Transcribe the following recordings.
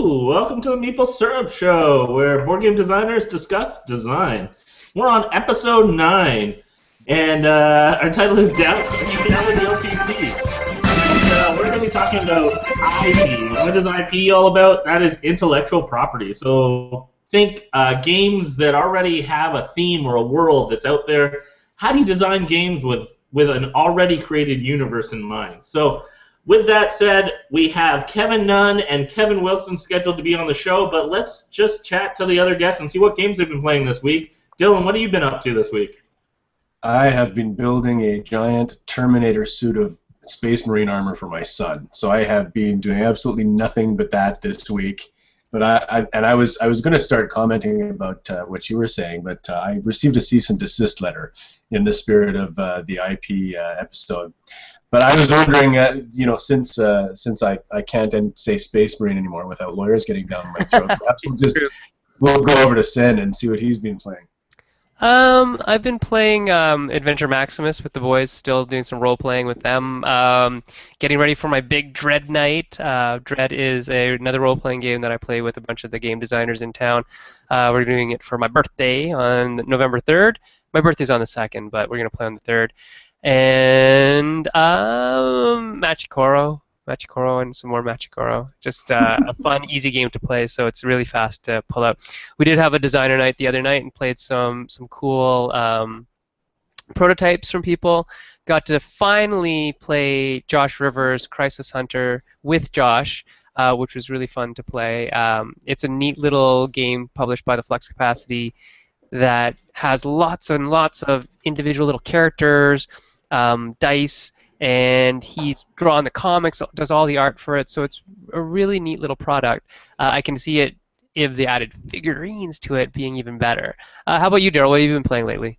Welcome to the Meeple Syrup Show, where board game designers discuss design. We're on episode 9, and our title is Down with the OPP. And, we're going to be talking about IP. What is IP all about? That is intellectual property. So think games that already have a theme or a world that's out there. How do you design games with an already created universe in mind? So with that said, we have Kevin Nunn and Kevin Wilson scheduled to be on the show, but let's just chat to the other guests and see what games they've been playing this week. Dylan, what have you been up to this week? I have been building a giant Terminator suit of Space Marine armor for my son, so I have been doing absolutely nothing but that this week. But I was going to start commenting about what you were saying, but I received a cease and desist letter in the spirit of the IP episode. But I was wondering, since I can't say Space Marine anymore without lawyers getting down my throat, perhaps we'll go over to Sen and see what he's been playing. I've been playing Adventure Maximus with the boys, still doing some role-playing with them. Getting ready for my big Dread night. Dread is another role-playing game that I play with a bunch of the game designers in town. We're doing it for my birthday on November 3rd. My birthday's on the 2nd, but we're going to play on the 3rd. And Machikoro and some more Machikoro. Just a fun, easy game to play, so it's really fast to pull out. We did have a designer night the other night and played some cool prototypes from people. Got to finally play Josh Rivers' Crisis Hunter with Josh, which was really fun to play. It's a neat little game published by the Flux Capacity that has lots and lots of individual little characters, dice, and he's drawn the comics, does all the art for it, so it's a really neat little product. I can see it, if they added figurines to it, being even better. How about you, Daryl? What have you been playing lately?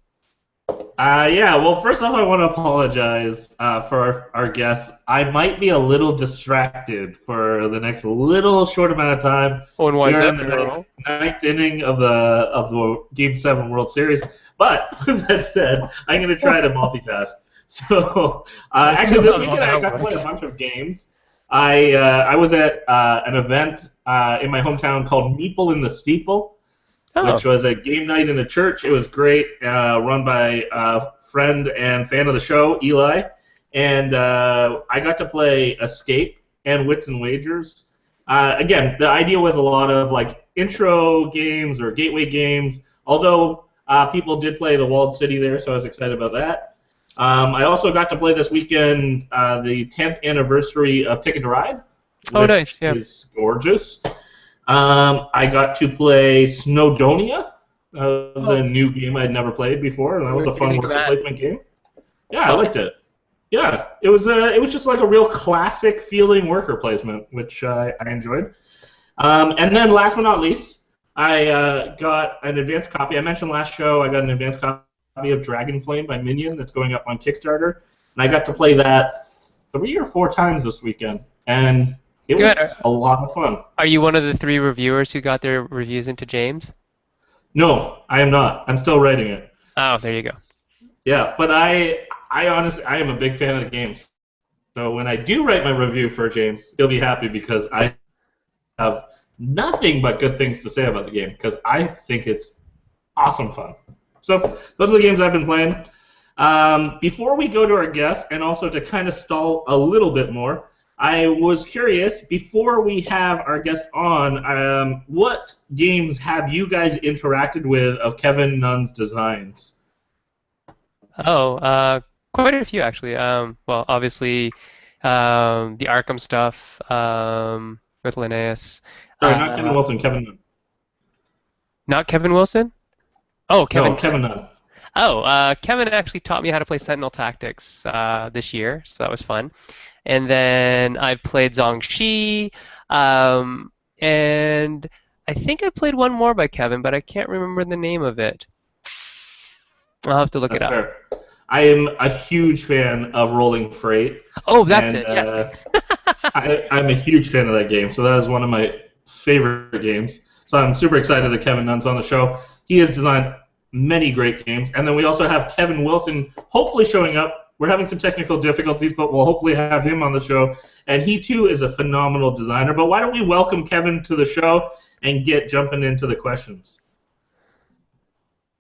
Well, first off, I want to apologize for our guests. I might be a little distracted for the next little short amount of time. Oh, and why is that? The ninth inning of the Game 7 World Series. But with that said, I'm going to try to multitask. So, actually, this weekend I got to play a bunch of games. I was at an event in my hometown called Meeple in the Steeple, which was a game night in a church. It was great, run by a friend and fan of the show, Eli. And I got to play Escape and Wits and Wagers. Again, the idea was a lot of like intro games or gateway games, although people did play the Walled City there, so I was excited about that. I also got to play this weekend the 10th anniversary of Ticket to Ride, which is gorgeous. I got to play Snowdonia. That was a new game I'd never played before, and that was a fun worker placement game. Yeah, I liked it. Yeah, it was just like a real classic feeling worker placement, which I enjoyed. And then last but not least, I got an advanced copy. I mentioned last show I got an advanced copy of Dragonflame by Minion that's going up on Kickstarter, and I got to play that 3 or 4 times this weekend, and it was a lot of fun. Are you one of the 3 reviewers who got their reviews into James? No, I am not. I'm still writing it. Oh, there you go. Yeah, but I honestly, I am a big fan of the games. So when I do write my review for James, he'll be happy because I have nothing but good things to say about the game because I think it's awesome fun. So those are the games I've been playing. Before we go to our guests, and also to kind of stall a little bit more, I was curious, before we have our guest on, what games have you guys interacted with of Kevin Nunn's designs? Oh, quite a few, actually. Well, obviously, the Arkham stuff with Linnaeus. Sorry, not Kevin Wilson, Kevin Nunn. Not Kevin Wilson? Oh, Kevin. No, Kevin Nunn. Oh, Kevin actually taught me how to play Sentinel Tactics this year, so that was fun. And then I've played Zongxi, and I think I played one more by Kevin, but I can't remember the name of it. I'll have to look it up. Fair. I am a huge fan of Rolling Freight. Oh, that's it, yes. I'm a huge fan of that game, so that is one of my favorite games. So I'm super excited that Kevin Nunn's on the show. He has designed many great games. And then we also have Kevin Wilson hopefully showing up we're having some technical difficulties, but we'll hopefully have him on the show. And he too is a phenomenal designer. But why don't we welcome Kevin to the show and get jumping into the questions?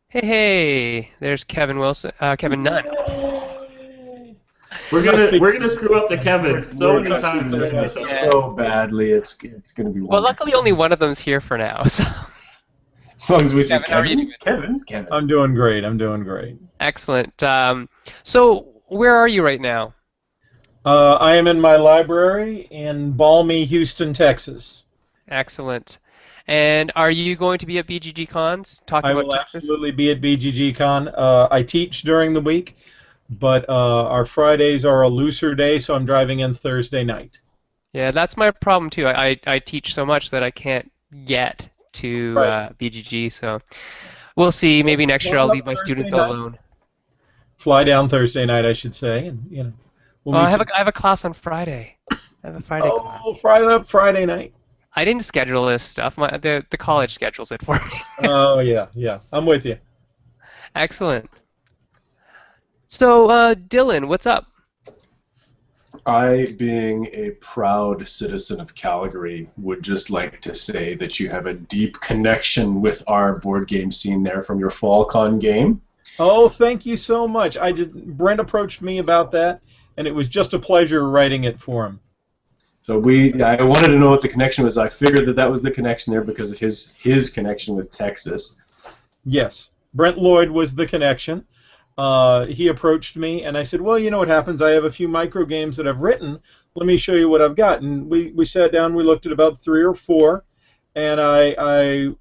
Hey, there's Kevin Nunn. We're gonna screw up the Kevin so many times. So badly, it's gonna be. Well, luckily only one of them's here for now. So. As long as we say Kevin. Kevin. I'm doing great. Excellent. So where are you right now? I am in my library in balmy Houston, Texas. Excellent. And are you going to be at BGG Cons? I will absolutely be at BGG Con. I teach during the week, but our Fridays are a looser day, so I'm driving in Thursday night. Yeah, that's my problem too. I teach so much that I can't get to BGG, so we'll see. Maybe next year I'll leave my students alone. Fly down Thursday night, I should say, and Well, I have a class on Friday. I have a Friday class. Oh, Friday night. I didn't schedule this stuff. The college schedules it for me. Oh, yeah. I'm with you. Excellent. So, Dylan, what's up? I, being a proud citizen of Calgary, would just like to say that you have a deep connection with our board game scene there from your FallCon game. Oh, thank you so much. Brent approached me about that, and it was just a pleasure writing it for him. So I wanted to know what the connection was. I figured that was the connection there because of his connection with Texas. Yes, Brent Lloyd was the connection. He approached me, and I said, well, you know what happens? I have a few micro games that I've written. Let me show you what I've got. And we sat down, we looked at about 3 or 4, and I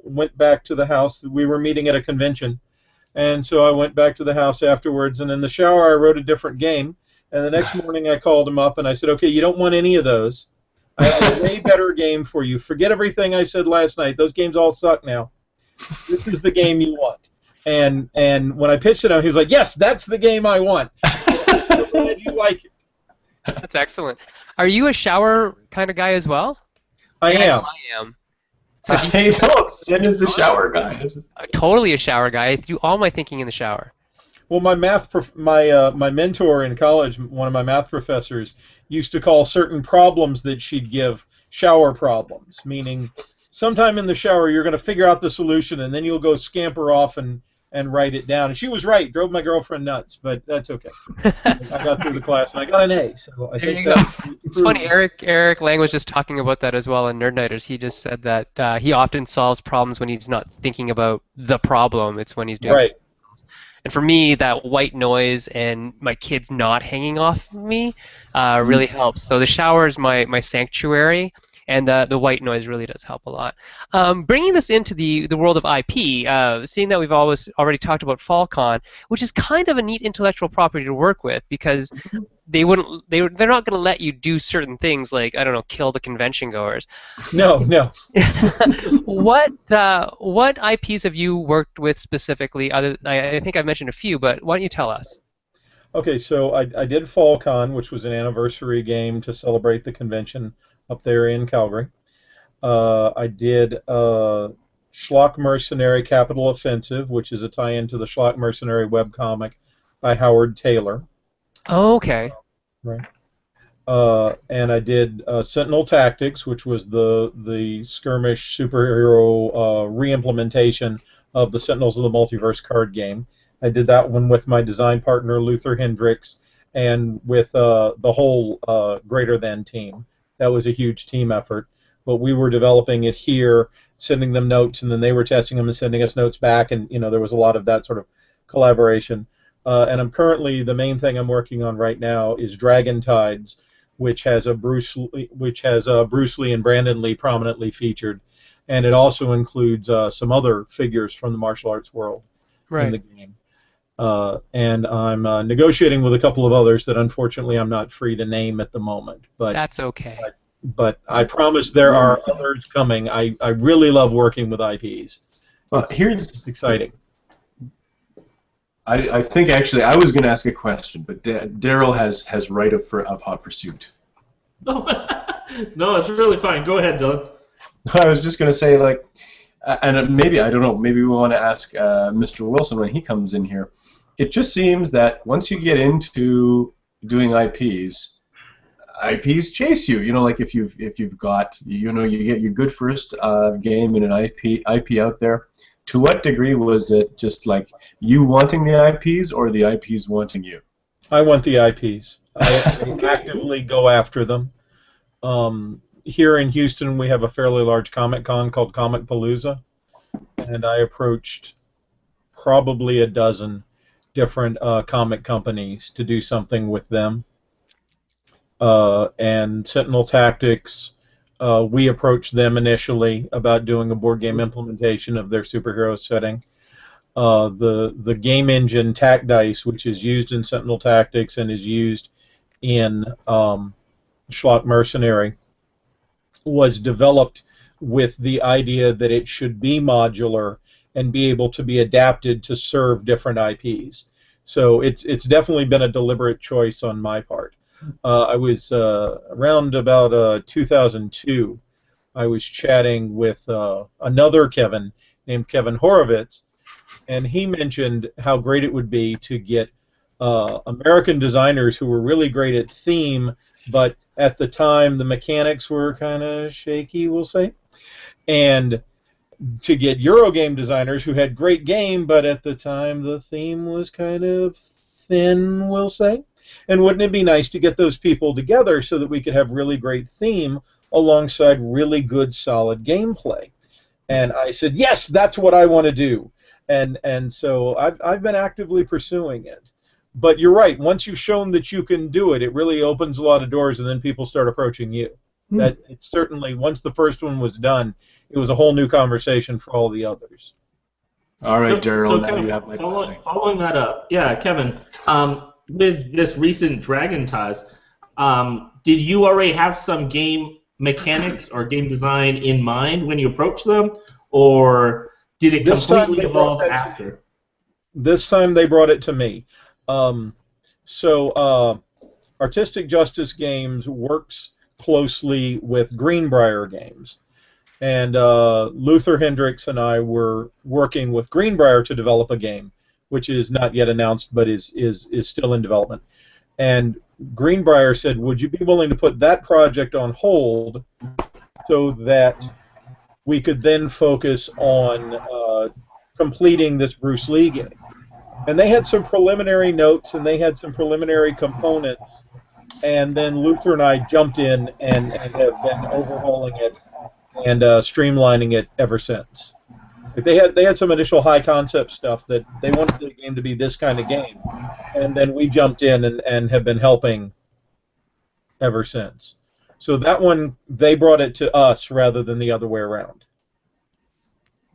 went back to the house. We were meeting at a convention, and so I went back to the house afterwards, and in the shower I wrote a different game. And the next morning I called him up and I said, okay, you don't want any of those. I have a way better game for you. Forget everything I said last night. Those games all suck now. This is the game you want. And when I pitched it to him, he was like, yes, that's the game I want. I'm glad you like it. That's excellent. Are you a shower kind of guy as well? I am. I am. So Sin is the shower guy. I'm totally a shower guy. I do all my thinking in the shower. Well, my my mentor in college, one of my math professors, used to call certain problems that she'd give shower problems, meaning sometime in the shower you're going to figure out the solution and then you'll go scamper off and write it down. And she was right, drove my girlfriend nuts, but that's okay. I got through the class and I got an A. So I think it's funny. Eric Lang was just talking about that as well in Nerd Nighters. He just said that he often solves problems when he's not thinking about the problem. It's when he's doing right. And for me, that white noise and my kids not hanging off of me really helps. So the shower is my sanctuary, and the white noise really does help a lot. Bringing this into the world of IP, seeing that we've already talked about FallCon, which is kind of a neat intellectual property to work with because they're not going to let you do certain things like, I don't know, kill the convention goers. No. What IPs have you worked with specifically? I think I've mentioned a few, but why don't you tell us? Okay, so I did FallCon, which was an anniversary game to celebrate the convention up there in Calgary. I did Schlock Mercenary Capital Offensive, which is a tie-in to the Schlock Mercenary webcomic by Howard Taylor. Oh, okay. Right. And I did Sentinel Tactics, which was the skirmish superhero re-implementation of the Sentinels of the Multiverse card game. I did that one with my design partner Luther Hendricks and with the whole Greater Than team. That was a huge team effort. But we were developing it here, sending them notes, and then they were testing them and sending us notes back, and there was a lot of that sort of collaboration. And I'm currently, the main thing I'm working on right now is Dragon Tides, which has Bruce Lee and Brandon Lee prominently featured, and it also includes some other figures from the martial arts world in the game. And I'm negotiating with a couple of others that unfortunately I'm not free to name at the moment. But that's okay. But I promise there are others coming. I really love working with IPs. It's exciting. I think actually I was going to ask a question, but Daryl has right of hot pursuit. No, it's really fine. Go ahead, Dylan. I was just going to say, and maybe, I don't know, maybe we want to ask Mr. Wilson when he comes in here. it just seems that once you get into doing IPs chase you. You know, like if you've got, you know, you get your good first game in an IP out there. To what degree was it just like you wanting the IPs or the IPs wanting you? I want the IPs. I actively go after them. Here in Houston, we have a fairly large Comic Con called Comic Palooza, and I approached probably a dozen different comic companies to do something with them. And Sentinel Tactics, we approached them initially about doing a board game implementation of their superhero setting. The game engine Tac Dice, which is used in Sentinel Tactics and is used in Schlock Mercenary, was developed with the idea that it should be modular and be able to be adapted to serve different IPs. So it's definitely been a deliberate choice on my part. I was around about 2002. I was chatting with another Kevin named Kevin Horowitz, and he mentioned how great it would be to get American designers who were really great at theme, but at the time the mechanics were kind of shaky, we'll say, and to get Eurogame designers who had great game, but at the time the theme was kind of thin, we'll say. And wouldn't it be nice to get those people together so that we could have really great theme alongside really good, solid gameplay? And I said, yes, that's what I want to do. And so I've been actively pursuing it. But you're right. Once you've shown that you can do it, it really opens a lot of doors, and then people start approaching you. That it's certainly, once the first one was done, it was a whole new conversation for all the others. All right, Daryl. So Kevin, following that up, yeah, Kevin, with this recent Dragon Ties, did you already have some game mechanics or game design in mind when you approached them, or did it completely evolve after? This time they brought it to me. Artistic Justice Games works closely with Greenbrier Games. And Luther Hendricks and I were working with Greenbrier to develop a game, which is not yet announced but is still in development. And Greenbrier said, would you be willing to put that project on hold so that we could then focus on completing this Bruce Lee game? And they had some preliminary notes and they had some preliminary components, and then Luther and I jumped in and have been overhauling it and streamlining it ever since. They had some initial high concept stuff that they wanted the game to be this kind of game, and then we jumped in and have been helping ever since. So that one, they brought it to us rather than the other way around.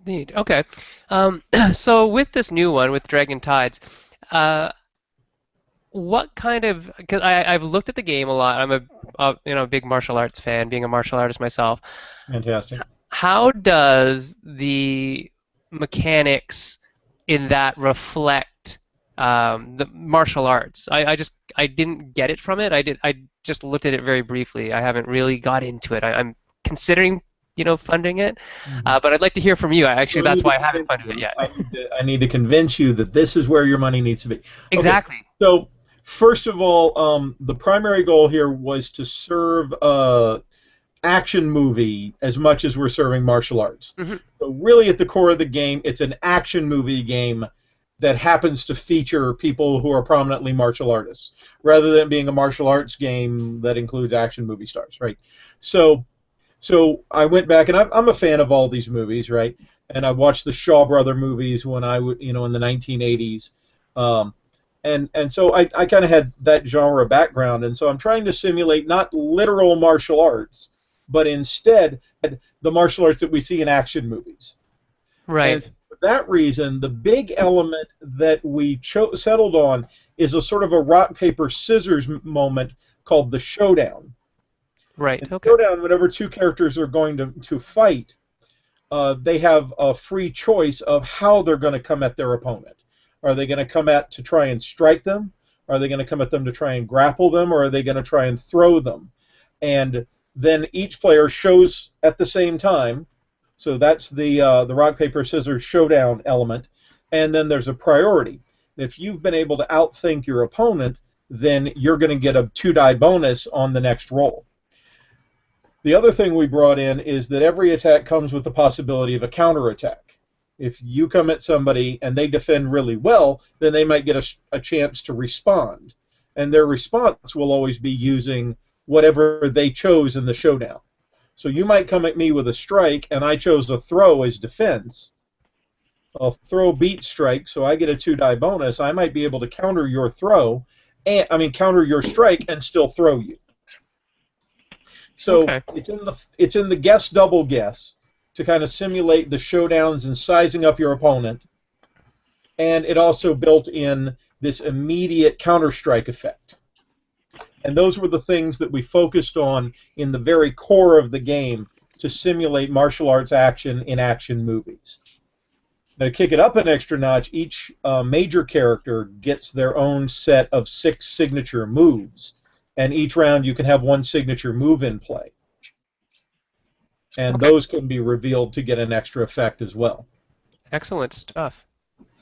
Neat. Okay. So with this new one, with Dragon Tides, what kind of? Because I've looked at the game a lot. I'm a big martial arts fan, being a martial artist myself. Fantastic. How does the mechanics in that reflect the martial arts? I didn't get it from it. I just looked at it very briefly. I haven't really got into it. I'm considering funding it, but I'd like to hear from you. That's why I haven't funded it yet. I need to convince you that this is where your money needs to be. Exactly. Okay, so first of all, the primary goal here was to serve action movie as much as we're serving martial arts. So really at the core of the game, it's an action movie game that happens to feature people who are prominently martial artists, rather than being a martial arts game that includes action movie stars, right? So I went back, and I'm a fan of all these movies, right? And I watched the Shaw Brother movies when I would, in the 1980s. And so I kind of had that genre background, and so I'm trying to simulate not literal martial arts, but instead the martial arts that we see in action movies. Right. And for that reason, the big element that we settled on is a sort of a rock, paper, scissors moment called the showdown. Right. In Okay. showdown, whenever two characters are going to fight, they have a free choice of how they're going to come at their opponent. Are they going to come at to try and strike them? Are they going to come at them to try and grapple them? Or are they going to try and throw them? And then each player shows at the same time. So that's the rock, paper, scissors showdown element. And then there's a priority. If you've been able to outthink your opponent, then you're going to get a 2-die bonus on the next roll. The other thing we brought in is that every attack comes with the possibility of a counterattack. If you come at somebody and they defend really well, then they might get a chance to respond. And their response will always be using whatever they chose in the showdown. So you might come at me with a strike, and I chose a throw as defense. A throw beats strike, so I get a 2-die bonus. I might be able to counter your throw, counter your strike, and still throw you. So Okay. it's in the guess double guess to kind of simulate the showdowns and sizing up your opponent, and it also built in this immediate counter-strike effect. And those were the things that we focused on in the very core of the game to simulate martial arts action in action movies. Now, to kick it up an extra notch, each major character gets their own set of 6 signature moves, and each round you can have one signature move in play. And those can be revealed to get an extra effect as well. Excellent stuff.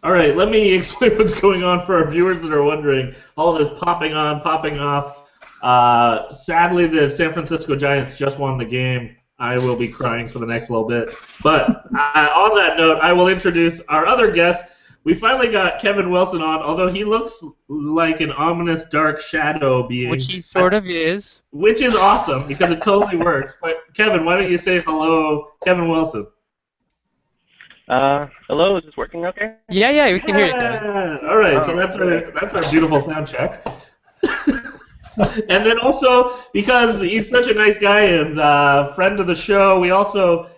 All right, let me explain what's going on for our viewers that are wondering. All this popping on, popping off. Sadly, the San Francisco Giants just won the game. I will be crying for the next little bit. But on that note, I will introduce our other guest. We finally got Kevin Wilson on, although he looks like an ominous dark shadow being. Which he sort of is. Which is awesome, because it totally works. But Kevin, why don't you say hello, Kevin Wilson? Hello, is this working okay? Yeah, we can hear you, Kevin. All right, so that's our beautiful sound check. And then also, because he's such a nice guy and friend of the show, we also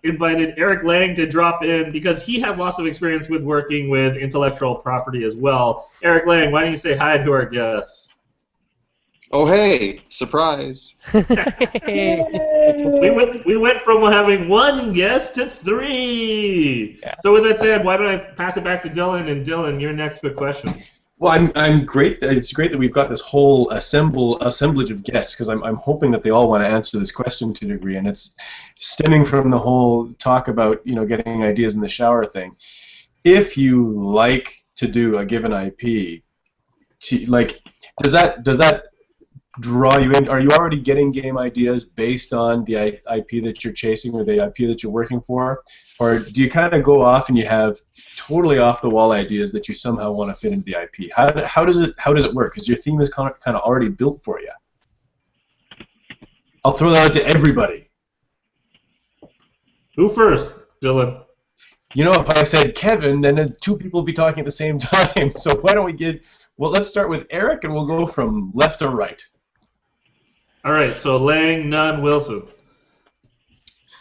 invited Eric Lang to drop in because he has lots of experience with working with intellectual property as well. Eric Lang, why don't you say hi to our guests? Oh, hey, surprise. We went from having 1 guest to 3. Yeah. So with that said, why don't I pass it back to Dylan, and Dylan, you're next with questions. Well, I'm great. It's great that we've got this whole assemblage of guests, because I'm hoping that they all want to answer this question to a degree, and it's stemming from the whole talk about getting ideas in the shower thing. If you like to do a given IP, does that draw you in? Are you already getting game ideas based on the IP that you're chasing or the IP that you're working for, or do you kind of go off and you have totally off the wall ideas that you somehow want to fit into the IP? How does it work? Because your theme is kind of already built for you. I'll throw that out to everybody. Who first, Dylan? If I said Kevin, then 2 people would be talking at the same time. So why don't we let's start with Eric, and we'll go from left to right. All right, so Lang, Nunn, Wilson.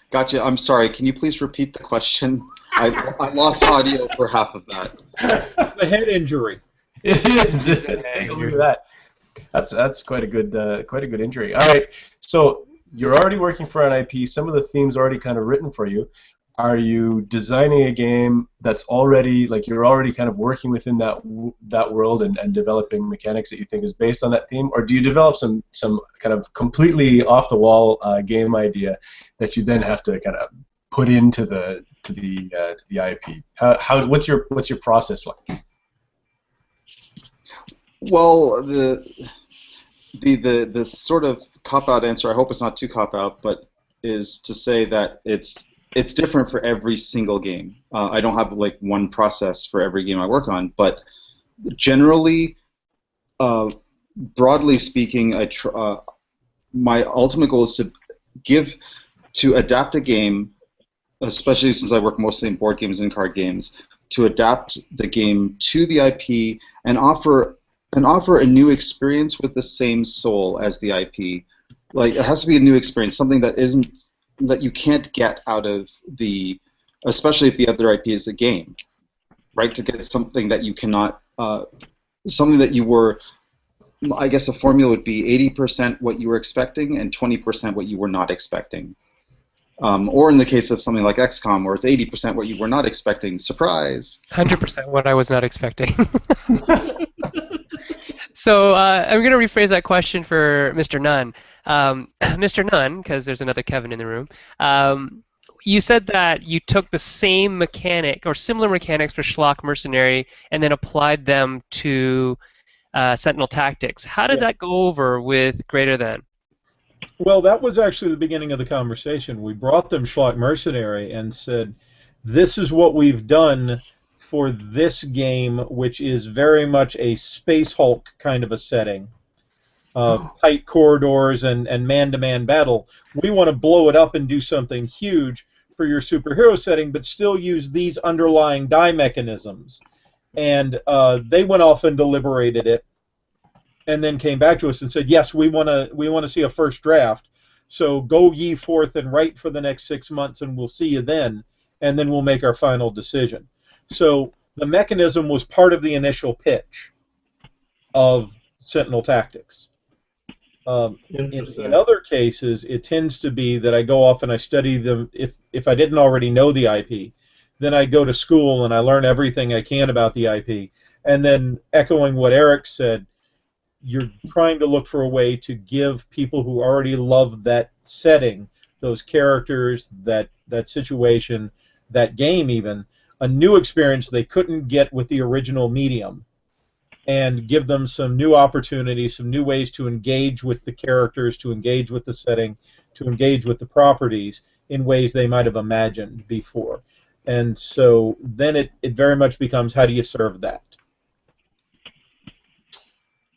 Gotcha. I'm sorry. Can you please repeat the question? I lost audio for half of that. The head injury. It is. Take a look at that. That's quite a good injury. All right. So you're already working for an IP. Some of the themes already kind of written for you. Are you designing a game that's already you're already kind of working within that world and developing mechanics that you think is based on that theme, or do you develop some kind of completely off the wall game idea that you then have to kind of put into the IP? What's your process like? Well, the sort of cop-out answer, I hope it's not too cop-out, but is to say that it's different for every single game. I don't have one process for every game I work on, but generally, broadly speaking, my ultimate goal is to adapt a game, especially since I work mostly in board games and card games, to adapt the game to the IP and offer a new experience with the same soul as the IP. It has to be a new experience, something that you can't get out of especially if the other IP is a game, right? To get something that you cannot, something that you were, I guess a formula would be 80% what you were expecting and 20% what you were not expecting. Or in the case of something like XCOM, where it's 80% what you were not expecting, surprise. 100% what I was not expecting. So I'm going to rephrase that question for Mr. Nunn. Mr. Nunn, because there's another Kevin in the room, you said that you took the same mechanic or similar mechanics for Schlock Mercenary and then applied them to Sentinel Tactics. How did Yeah. that go over with Greater Than? Well, that was actually the beginning of the conversation. We brought them Schlock Mercenary and said, this is what we've done for this game, which is very much a Space Hulk kind of a setting. Tight corridors and man-to-man battle. We want to blow it up and do something huge for your superhero setting, but still use these underlying die mechanisms. And they went off and deliberated it, and then came back to us and said, yes, we want to see a first draft. So go ye forth and write for the next 6 months, and we'll see you then, and then we'll make our final decision. So the mechanism was part of the initial pitch of Sentinel Tactics. In other cases, it tends to be that I go off and I study them. If I didn't already know the IP, then I go to school and I learn everything I can about the IP. And then, echoing what Eric said, you're trying to look for a way to give people who already love that setting, those characters, that situation, that game even, a new experience they couldn't get with the original medium, and give them some new opportunities, some new ways to engage with the characters, to engage with the setting, to engage with the properties in ways they might have imagined before. And so then it very much becomes, how do you serve that?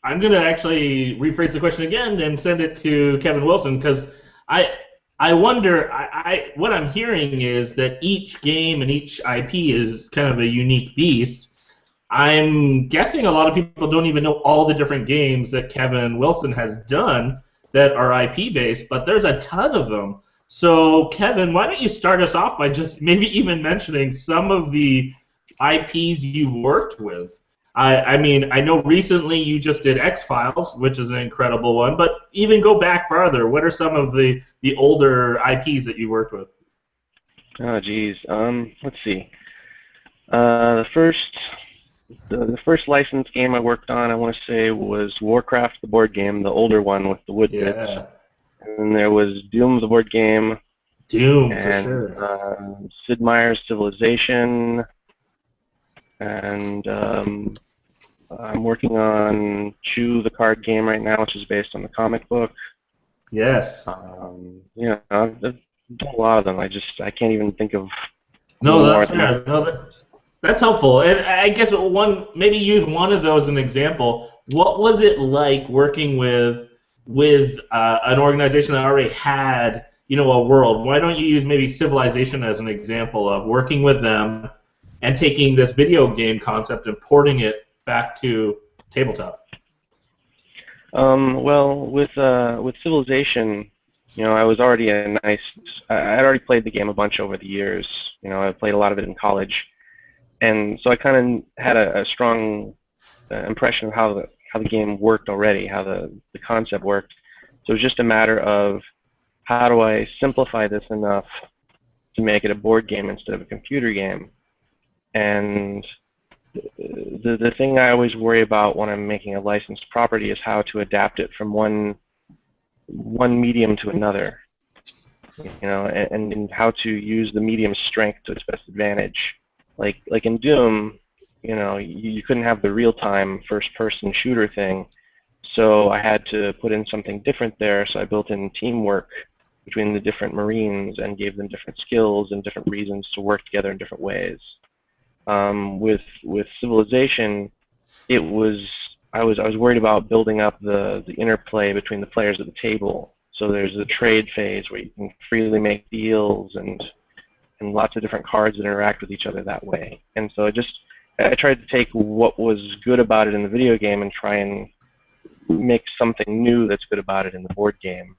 I'm going to actually rephrase the question again and send it to Kevin Wilson, because I wonder, what I'm hearing is that each game and each IP is kind of a unique beast. I'm guessing a lot of people don't even know all the different games that Kevin Wilson has done that are IP-based, but there's a ton of them. So, Kevin, why don't you start us off by just maybe even mentioning some of the IPs you've worked with? I mean, I know recently you just did X-Files, which is an incredible one, but even go back farther. What are some of the older IPs that you worked with? Oh, geez. Let's see. The first licensed game I worked on, I want to say, was Warcraft, the board game, the older one with the wood bits. And there was Doom, the board game. Doom, and, for sure. Sid Meier's Civilization. And I'm working on Chew, the card game right now, which is based on the comic book. Yes. You know, I've done a lot of them. I can't even think of. No, that's fair. No, that's helpful. And I guess maybe use one of those as an example. What was it like working with an organization that already had, a world? Why don't you use maybe Civilization as an example of working with them and taking this video game concept and porting it back to tabletop? Well, with Civilization, I was already I'd already played the game a bunch over the years. I played a lot of it in college. And so I kind of had a strong impression of how the game worked already, how the concept worked. So it was just a matter of, how do I simplify this enough to make it a board game instead of a computer game? And the thing I always worry about when I'm making a licensed property is how to adapt it from one medium to another. And how to use the medium's strength to its best advantage. Like in Doom, you couldn't have the real-time first-person shooter thing, so I had to put in something different there. So I built in teamwork between the different Marines and gave them different skills and different reasons to work together in different ways. With Civilization, I was worried about building up the interplay between the players at the table. So there's the trade phase where you can freely make deals and lots of different cards that interact with each other that way. And so I tried to take what was good about it in the video game and try and make something new that's good about it in the board game.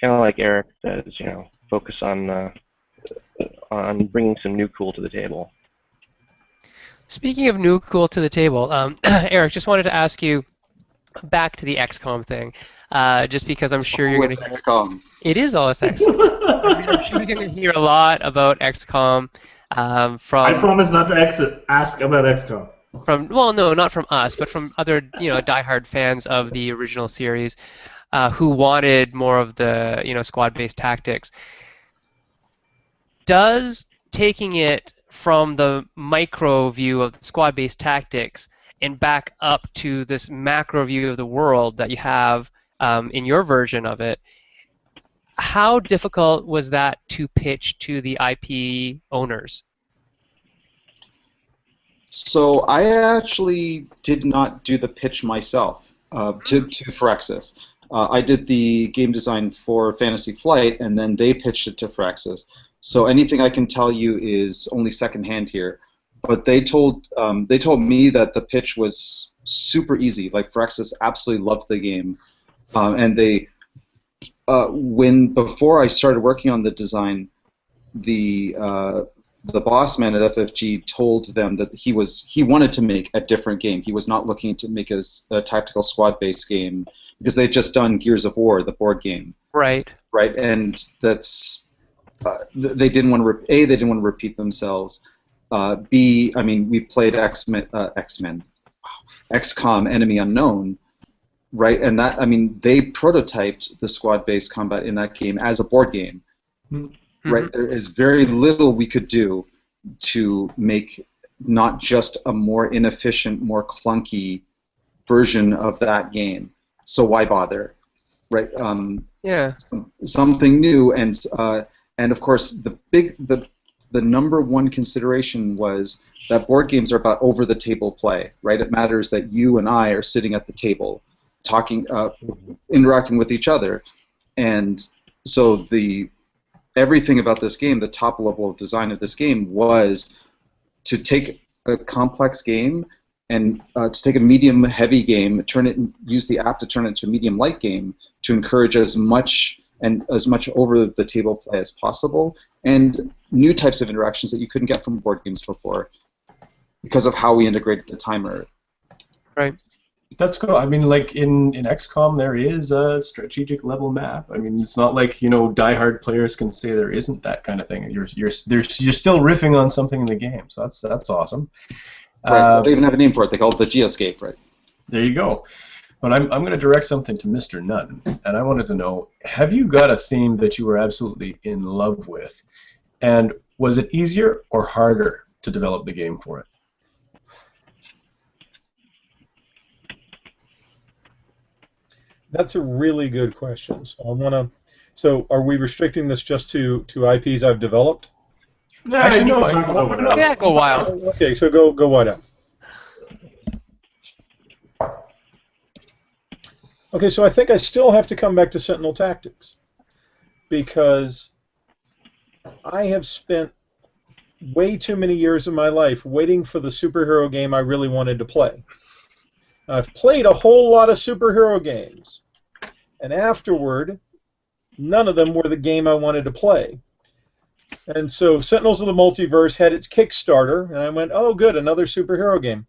Kind of like Eric says, focus on bringing some new cool to the table. Speaking of new cool to the table, Eric, just wanted to ask you back to the XCOM thing, just because I'm sure you're going to hear. XCOM. It is always XCOM. I'm sure you're going to hear a lot about XCOM from. I promise not to ask about XCOM. No, not from us, but from other diehard fans of the original series, who wanted more of the squad-based tactics. does taking it from the micro view of the squad-based tactics and back up to this macro view of the world that you have in your version of it, how difficult was that to pitch to the IP owners? So I actually did not do the pitch myself to Firaxis. I did the game design for Fantasy Flight, and then they pitched it to Firaxis. So anything I can tell you is only secondhand here. But they told me that the pitch was super easy. Like Firaxis absolutely loved the game, and they before I started working on the design, the boss man at FFG told them that he wanted to make a different game. He was not looking to make a tactical squad-based game because they'd just done Gears of War, the board game. Right. Right, and that's they didn't want to they didn't want to repeat themselves. B, I mean, we played XCOM, Enemy Unknown. Right, and that, I mean, they prototyped the squad-based combat in that game as a board game. Mm-hmm. Right, there is very little we could do to make not just a more inefficient, more clunky version of that game. So why bother, right? Yeah. Something new, and of course the number one consideration was that board games are about over-the-table play, right? It matters that you and I are sitting at the table, talking, interacting with each other, and so everything about this game, the top level of design of this game, was to take a complex game and to take a medium-heavy game, use the app to turn it into a medium-light game to encourage as much over-the-table play as possible and new types of interactions that you couldn't get from board games before because of how we integrated the timer. Right. That's cool. I mean, like in XCOM, there is a strategic level map. I mean, it's not like diehard players can say there isn't that kind of thing. You're still riffing on something in the game, so that's awesome. Right. They even have a name for it. They call it the Geoscape, right? There you go. But I'm going to direct something to Mr. Nunn, and I wanted to know: have you got a theme that you were absolutely in love with, and was it easier or harder to develop the game for it? That's a really good question. So are we restricting this just to IPs I've developed? No, Actually, no. Yeah, go wild. Okay, so go wide out. Okay, so I think I still have to come back to Sentinel Tactics because I have spent way too many years of my life waiting for the superhero game I really wanted to play. I've played a whole lot of superhero games, and afterward, none of them were the game I wanted to play. And so Sentinels of the Multiverse had its Kickstarter, and I went, oh, good, another superhero game.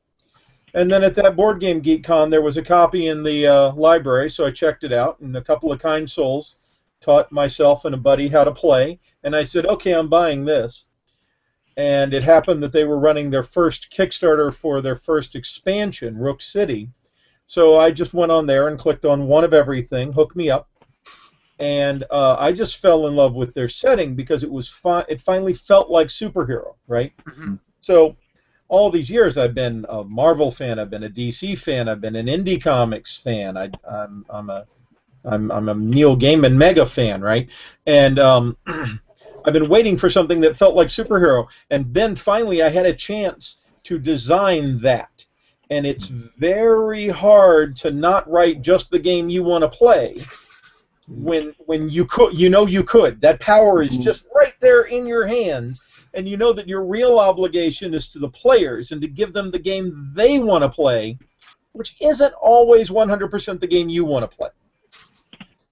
And then at that Board Game Geek Con, there was a copy in the library, so I checked it out, and a couple of kind souls taught myself and a buddy how to play, and I said, okay, I'm buying this. And it happened that they were running their first Kickstarter for their first expansion, Rook City. So I just went on there and clicked on One of Everything, Hook Me Up, and I just fell in love with their setting because it finally felt like superhero, right? Mm-hmm. So all these years I've been a Marvel fan, I've been a DC fan, I've been an indie comics fan, I'm a Neil Gaiman mega fan, right? And I've been waiting for something that felt like superhero, and then finally I had a chance to design that. And it's very hard to not write just the game you want to play when you could, you could. That power is just right there in your hands, and you know that your real obligation is to the players and to give them the game they want to play, which isn't always 100% the game you want to play.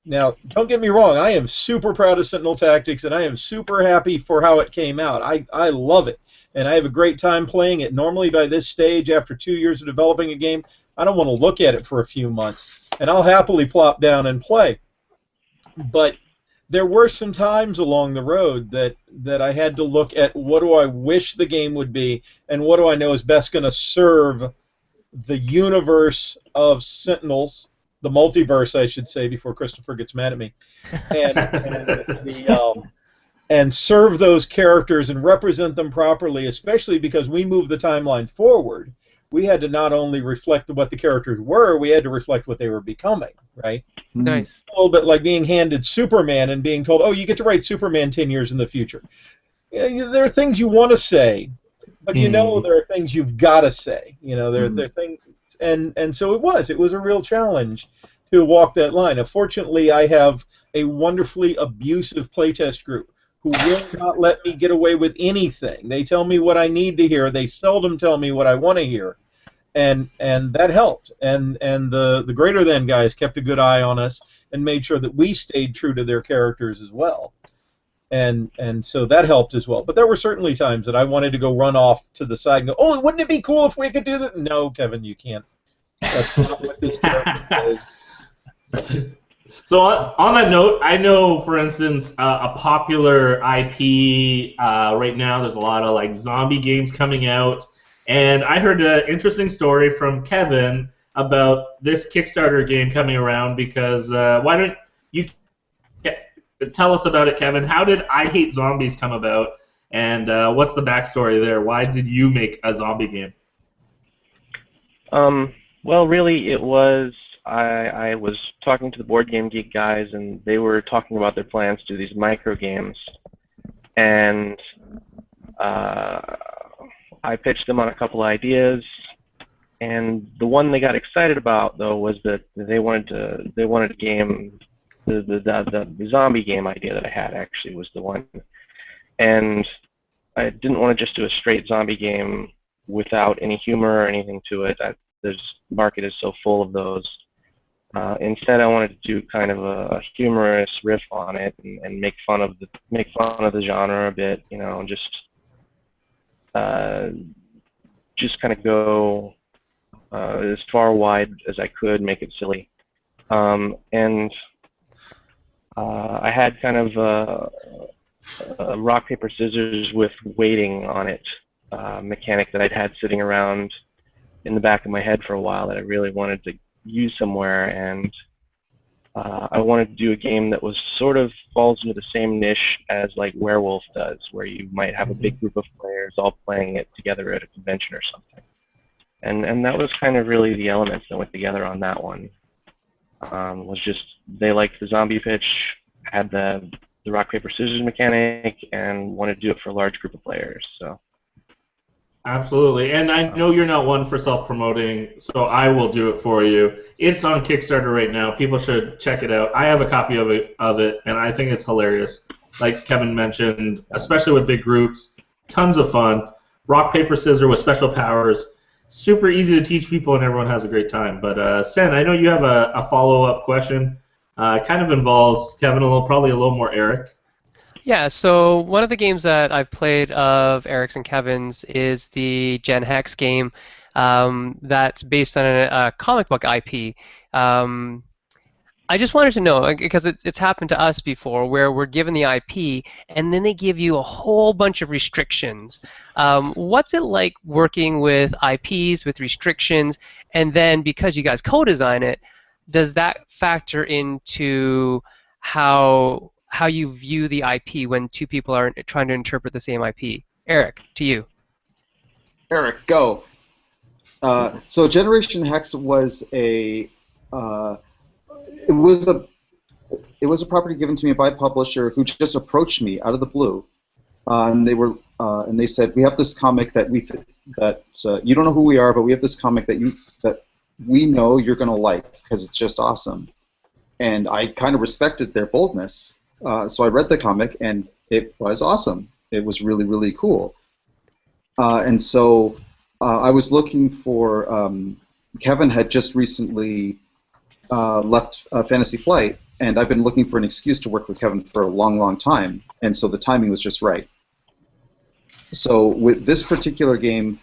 Now, don't get me wrong, I am super proud of Sentinel Tactics, and I am super happy for how it came out. I love it, and I have a great time playing it. Normally, by this stage, after 2 years of developing a game, I don't want to look at it for a few months, and I'll happily plop down and play. But there were some times along the road that I had to look at what do I wish the game would be, and what do I know is best going to serve the universe of Sentinels, the multiverse, I should say, before Christopher gets mad at me, and and serve those characters and represent them properly, especially because we moved the timeline forward. We had to not only reflect what the characters were, we had to reflect what they were becoming, right? Nice. A little bit like being handed Superman and being told, oh, you get to write Superman 10 years in the future. Yeah, there are things you want to say, but you know there are things you've got to say. You know, there are things, and so it was a real challenge to walk that line. Fortunately, I have a wonderfully abusive playtest group who will not let me get away with anything. They tell me what I need to hear. They seldom tell me what I want to hear, and that helped. And the Greater Than guys kept a good eye on us and made sure that we stayed true to their characters as well. And so that helped as well. But there were certainly times that I wanted to go run off to the side and go, oh, wouldn't it be cool if we could do that? No, Kevin, you can't. That's not what this character does. So on that note, I know, for instance, a popular IP right now, there's a lot of like zombie games coming out, and I heard an interesting story from Kevin about this Kickstarter game coming around because why don't you tell us about it, Kevin? How did I Hate Zombies come about, and what's the backstory there? Why did you make a zombie game? Well, really, it was I was talking to the Board Game Geek guys, and they were talking about their plans to do these micro games, and I pitched them on a couple ideas, and the one they got excited about though was that they wanted a game. The zombie game idea that I had actually was the one, and I didn't want to just do a straight zombie game without any humor or anything to it. The market is so full of those. Instead, I wanted to do kind of a humorous riff on it and make fun of the genre a bit, you know, and just kind of go as far wide as I could, make it silly, and I had kind of a rock paper scissors with waiting on it mechanic that I'd had sitting around in the back of my head for a while that I really wanted to use somewhere, and I wanted to do a game that was sort of falls into the same niche as like Werewolf does, where you might have a big group of players all playing it together at a convention or something, and that was kind of really the elements that went together on that one. Was just they liked the zombie pitch, had the rock paper scissors mechanic, and wanted to do it for a large group of players. So. Absolutely, and I know you're not one for self-promoting, so I will do it for you. It's on Kickstarter right now. People should check it out. I have a copy of it, and I think it's hilarious. Like Kevin mentioned, especially with big groups, tons of fun. Rock, paper, scissors with special powers. Super easy to teach people, and everyone has a great time. But Sen, I know you have a follow-up question. It kind of involves Kevin probably a little more Eric. Yeah, so one of the games that I've played of Eric's and Kevin's is the Gen Hex game that's based on a comic book IP. I just wanted to know, because it's happened to us before, where we're given the IP and then they give you a whole bunch of restrictions. What's it like working with IPs, with restrictions, and then because you guys co-design it, does that factor into how you view the IP when two people are trying to interpret the same IP? Eric, to you. Eric, go. So Generation Hex was it was a property given to me by a publisher who just approached me out of the blue, and they said, we have this comic that you don't know who we are, but we have this comic that we know you're going to like because it's just awesome. And I kind of respected their boldness. So I read the comic, and it was awesome. It was really, really cool. And so I was looking for Kevin had just recently left Fantasy Flight, and I've been looking for an excuse to work with Kevin for a long, long time. And so the timing was just right. So with this particular game,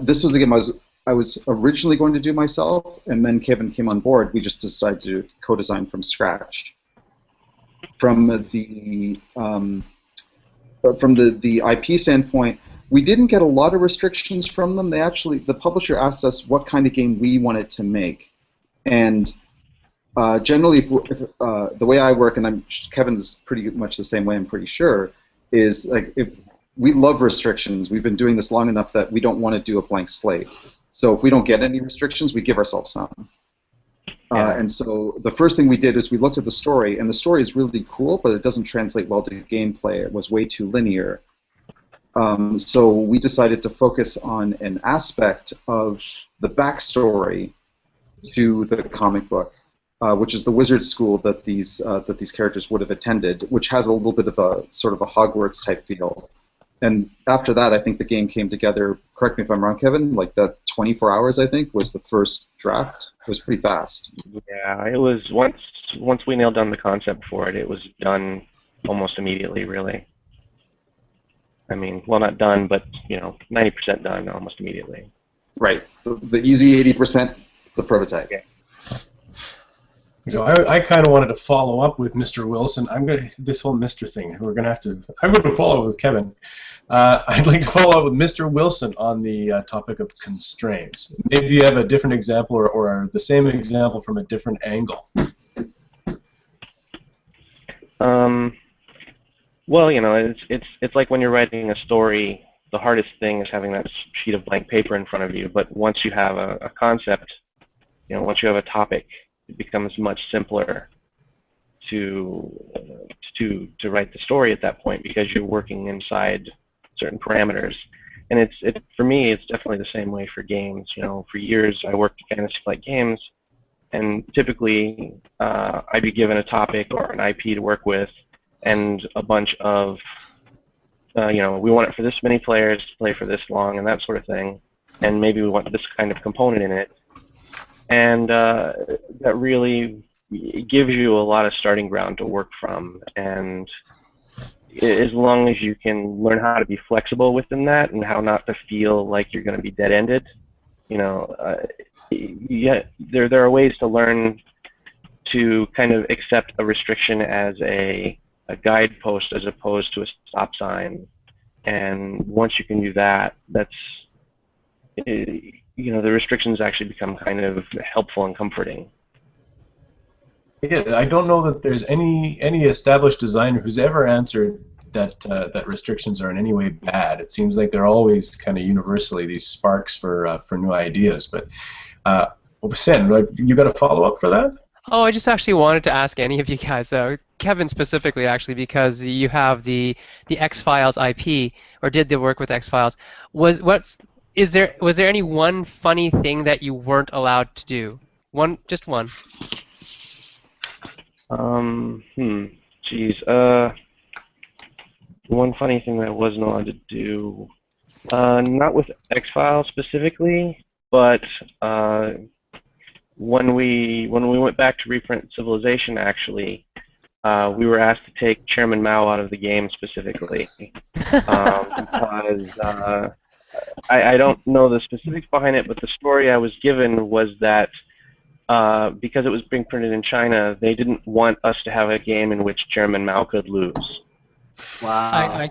this was a game I was originally going to do myself, and then Kevin came on board. We just decided to co-design from scratch. From the IP standpoint, we didn't get a lot of restrictions from them. The publisher asked us what kind of game we wanted to make, and generally, if the way I work, and Kevin's pretty much the same way, I'm pretty sure, is like if we love restrictions. We've been doing this long enough that we don't want to do a blank slate. So if we don't get any restrictions, we give ourselves some. And so the first thing we did is we looked at the story, and the story is really cool, but it doesn't translate well to gameplay. It was way too linear. So we decided to focus on an aspect of the backstory to the comic book, which is the wizard school that these characters would have attended, which has a little bit of a sort of a Hogwarts type feel. And after that, I think the game came together. Correct me if I'm wrong, Kevin. Like that 24 hours, I think, was the first draft. It was pretty fast. Yeah, it was once we nailed down the concept for it, it was done almost immediately, really. I mean, well, not done, but 90% done almost immediately. Right. The easy 80%, the prototype. Yeah. So I kind of wanted to follow up with Mr. Wilson. This whole Mr. thing. I'm going to follow up with Kevin. I'd like to follow up with Mr. Wilson on the topic of constraints. Maybe you have a different example or the same example from a different angle. Well, it's like when you're writing a story. The hardest thing is having that sheet of blank paper in front of you. But once you have a concept, once you have a topic, it becomes much simpler to write the story at that point because you're working inside certain parameters. And for me, it's definitely the same way for games. For years I worked in fantasy flight games, and typically I'd be given a topic or an IP to work with, and a bunch of we want it for this many players to play for this long and that sort of thing, and maybe we want this kind of component in it. And that really gives you a lot of starting ground to work from. And as long as you can learn how to be flexible within that and how not to feel like you're going to be dead-ended, there are ways to learn to kind of accept a restriction as a guidepost as opposed to a stop sign. And once you can do that, the restrictions actually become kind of helpful and comforting. Yeah, I don't know that there's any established designer who's ever answered that restrictions are in any way bad. It seems like they're always kind of universally these sparks for new ideas. But Sen, you got a follow up for that? Oh, I just actually wanted to ask any of you guys, Kevin specifically, actually, because you have the X-Files IP, or did the work with X-Files. Was there any one funny thing that you weren't allowed to do? Just one. One funny thing that I wasn't allowed to do, not with X-Files specifically, but when we went back to reprint Civilization, actually, we were asked to take Chairman Mao out of the game specifically because I don't know the specifics behind it, but the story I was given was that because it was being printed in China, they didn't want us to have a game in which Chairman Mao could lose. Wow.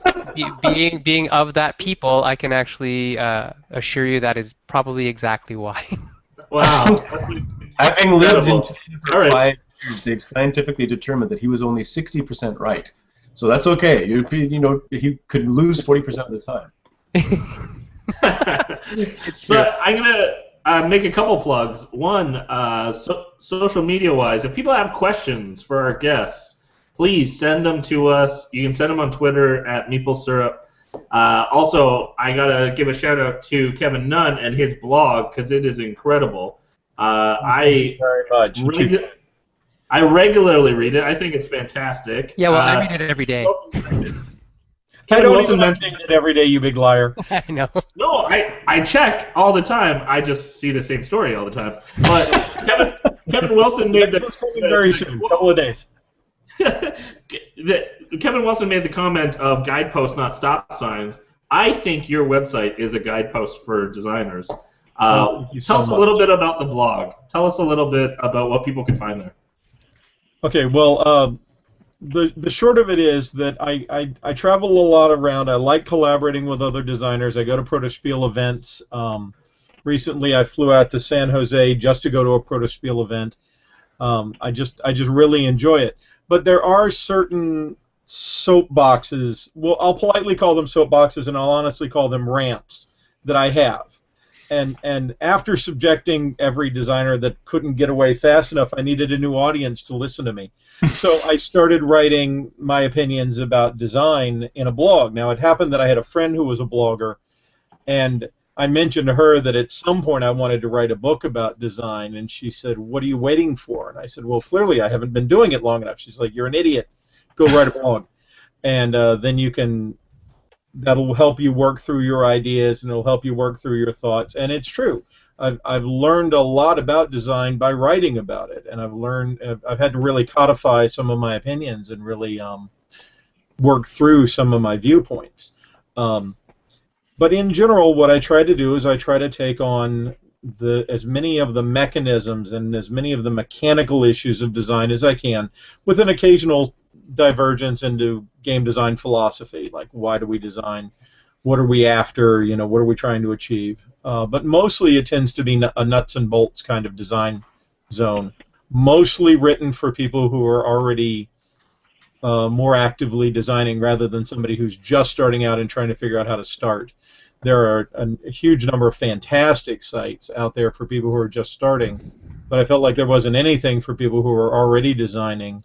Being of that people, I can actually assure you that is probably exactly why. Wow. Having lived in China for 5 years, they've scientifically determined that he was only 60% right. So that's okay. He could lose 40% of the time. It's true. But I'm gonna make a couple plugs. One, social media-wise, if people have questions for our guests, please send them to us. You can send them on Twitter at Meeple Syrup. Also, I gotta give a shout out to Kevin Nunn and his blog because it is incredible. Thank you very much. I regularly read it. I think it's fantastic. Yeah, well, I read it every day. I don't even update it every day, you big liar. I know. No, I check all the time. I just see the same story all the time. But Kevin Wilson made the very soon, couple of days. Kevin Wilson made the comment of guideposts, not stop signs. I think your website is a guidepost for designers. Tell us a little bit about the blog. Tell us a little bit about what people can find there. Okay, well, the short of it is that I travel a lot around. I like collaborating with other designers. I go to Protospiel events. Recently, I flew out to San Jose just to go to a Protospiel event. I just really enjoy it. But there are certain soapboxes. Well, I'll politely call them soapboxes, and I'll honestly call them rants that I have. And after subjecting every designer that couldn't get away fast enough, I needed a new audience to listen to me. So I started writing my opinions about design in a blog. Now, it happened that I had a friend who was a blogger, and I mentioned to her that at some point I wanted to write a book about design, and she said, "What are you waiting for?" And I said, "Well, clearly I haven't been doing it long enough." She's like, "You're an idiot. Go write a blog." And then you can, that'll help you work through your ideas, and it'll help you work through your thoughts. And it's true. I've learned a lot about design by writing about it, and I've had to really codify some of my opinions and really work through some of my viewpoints. But in general, what I try to do is I try to take on as many of the mechanisms and as many of the mechanical issues of design as I can, with an occasional divergence into game design philosophy, like why do we design, what are we after, what are we trying to achieve. But mostly it tends to be a nuts and bolts kind of design zone, mostly written for people who are already more actively designing rather than somebody who's just starting out and trying to figure out how to start. There are a huge number of fantastic sites out there for people who are just starting, but I felt like there wasn't anything for people who are already designing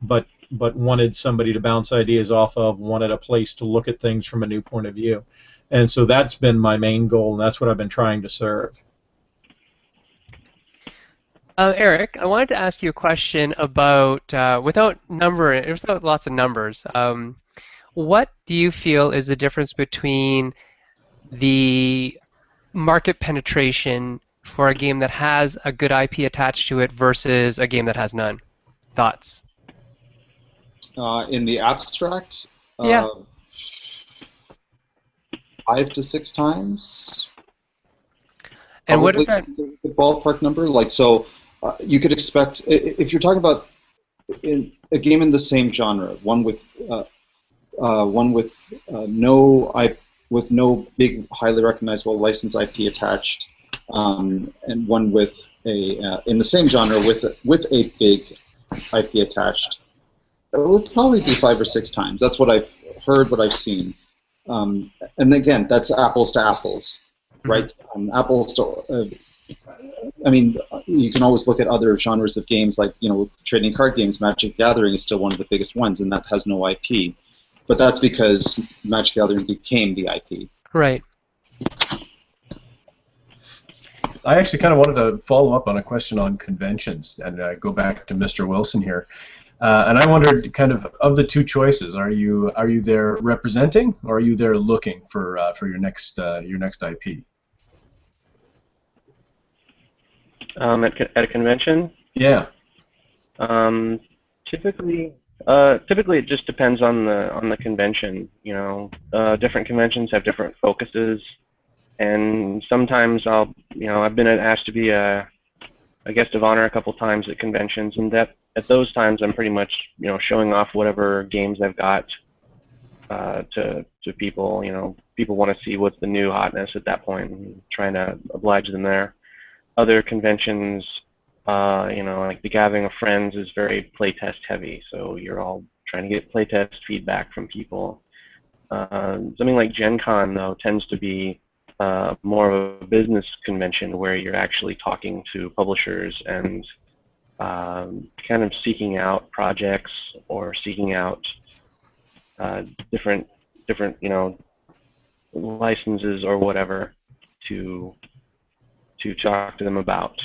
but wanted somebody to bounce ideas off of, wanted a place to look at things from a new point of view. And so that's been my main goal, and that's what I've been trying to serve. Eric, I wanted to ask you a question about, without lots of numbers, what do you feel is the difference between the market penetration for a game that has a good IP attached to it versus a game that has none? Thoughts? In the abstract, Yeah. 5 to 6 times. And what is that? The ballpark number, like so, you could expect if you're talking about a game in the same genre, one with no big, highly recognizable licensed IP attached, and one with in the same genre with a big IP attached. It would probably be 5 or 6 times. That's what I've heard, what I've seen. And again, that's apples to apples, right? Apples to, I mean, you can always look at other genres of games, like trading card games. Magic Gathering is still one of the biggest ones, and that has no IP. But that's because Magic Gathering became the IP. Right. I actually kind of wanted to follow up on a question on conventions and go back to Mr. Wilson here. And I wondered, kind of the two choices, are you there representing, or are you there looking for your next IP? At a convention? Yeah. Typically it just depends on the convention. Different conventions have different focuses, and sometimes I've been asked to be a guest of honor a couple times at conventions, and at those times I'm pretty much showing off whatever games I've got to people. People want to see what's the new hotness at that point, and trying to oblige them there. Other conventions, like the Gathering of Friends is very playtest heavy, so you're all trying to get playtest feedback from people. Something like Gen Con, though, tends to be more of a business convention where you're actually talking to publishers and kind of seeking out projects or seeking out different licenses or whatever to talk to them about.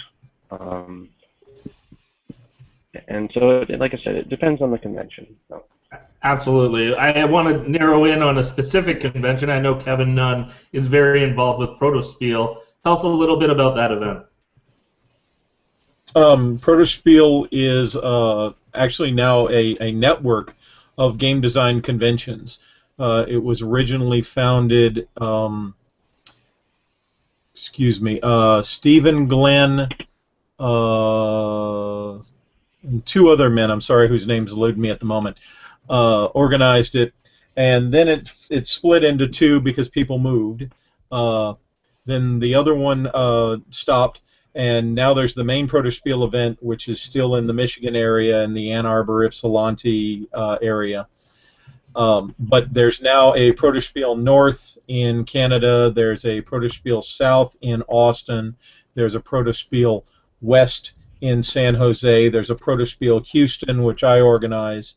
And so, like I said, it depends on the convention. So. Absolutely. I want to narrow in on a specific convention. I know Kevin Nunn is very involved with Protospiel. Tell us a little bit about that event. Protospiel is actually now a network of game design conventions. It was originally founded, Stephen Glenn, and 2 other men, I'm sorry, whose names elude me at the moment, organized it, and then it split into 2 because people moved. Then the other one stopped, And now there's the main Protospiel event, which is still in the Michigan area and the Ann Arbor, Ypsilanti area. But there's now a Protospiel North in Canada. There's a Protospiel South in Austin. There's a Protospiel West in San Jose. There's a Protospiel Houston, which I organize.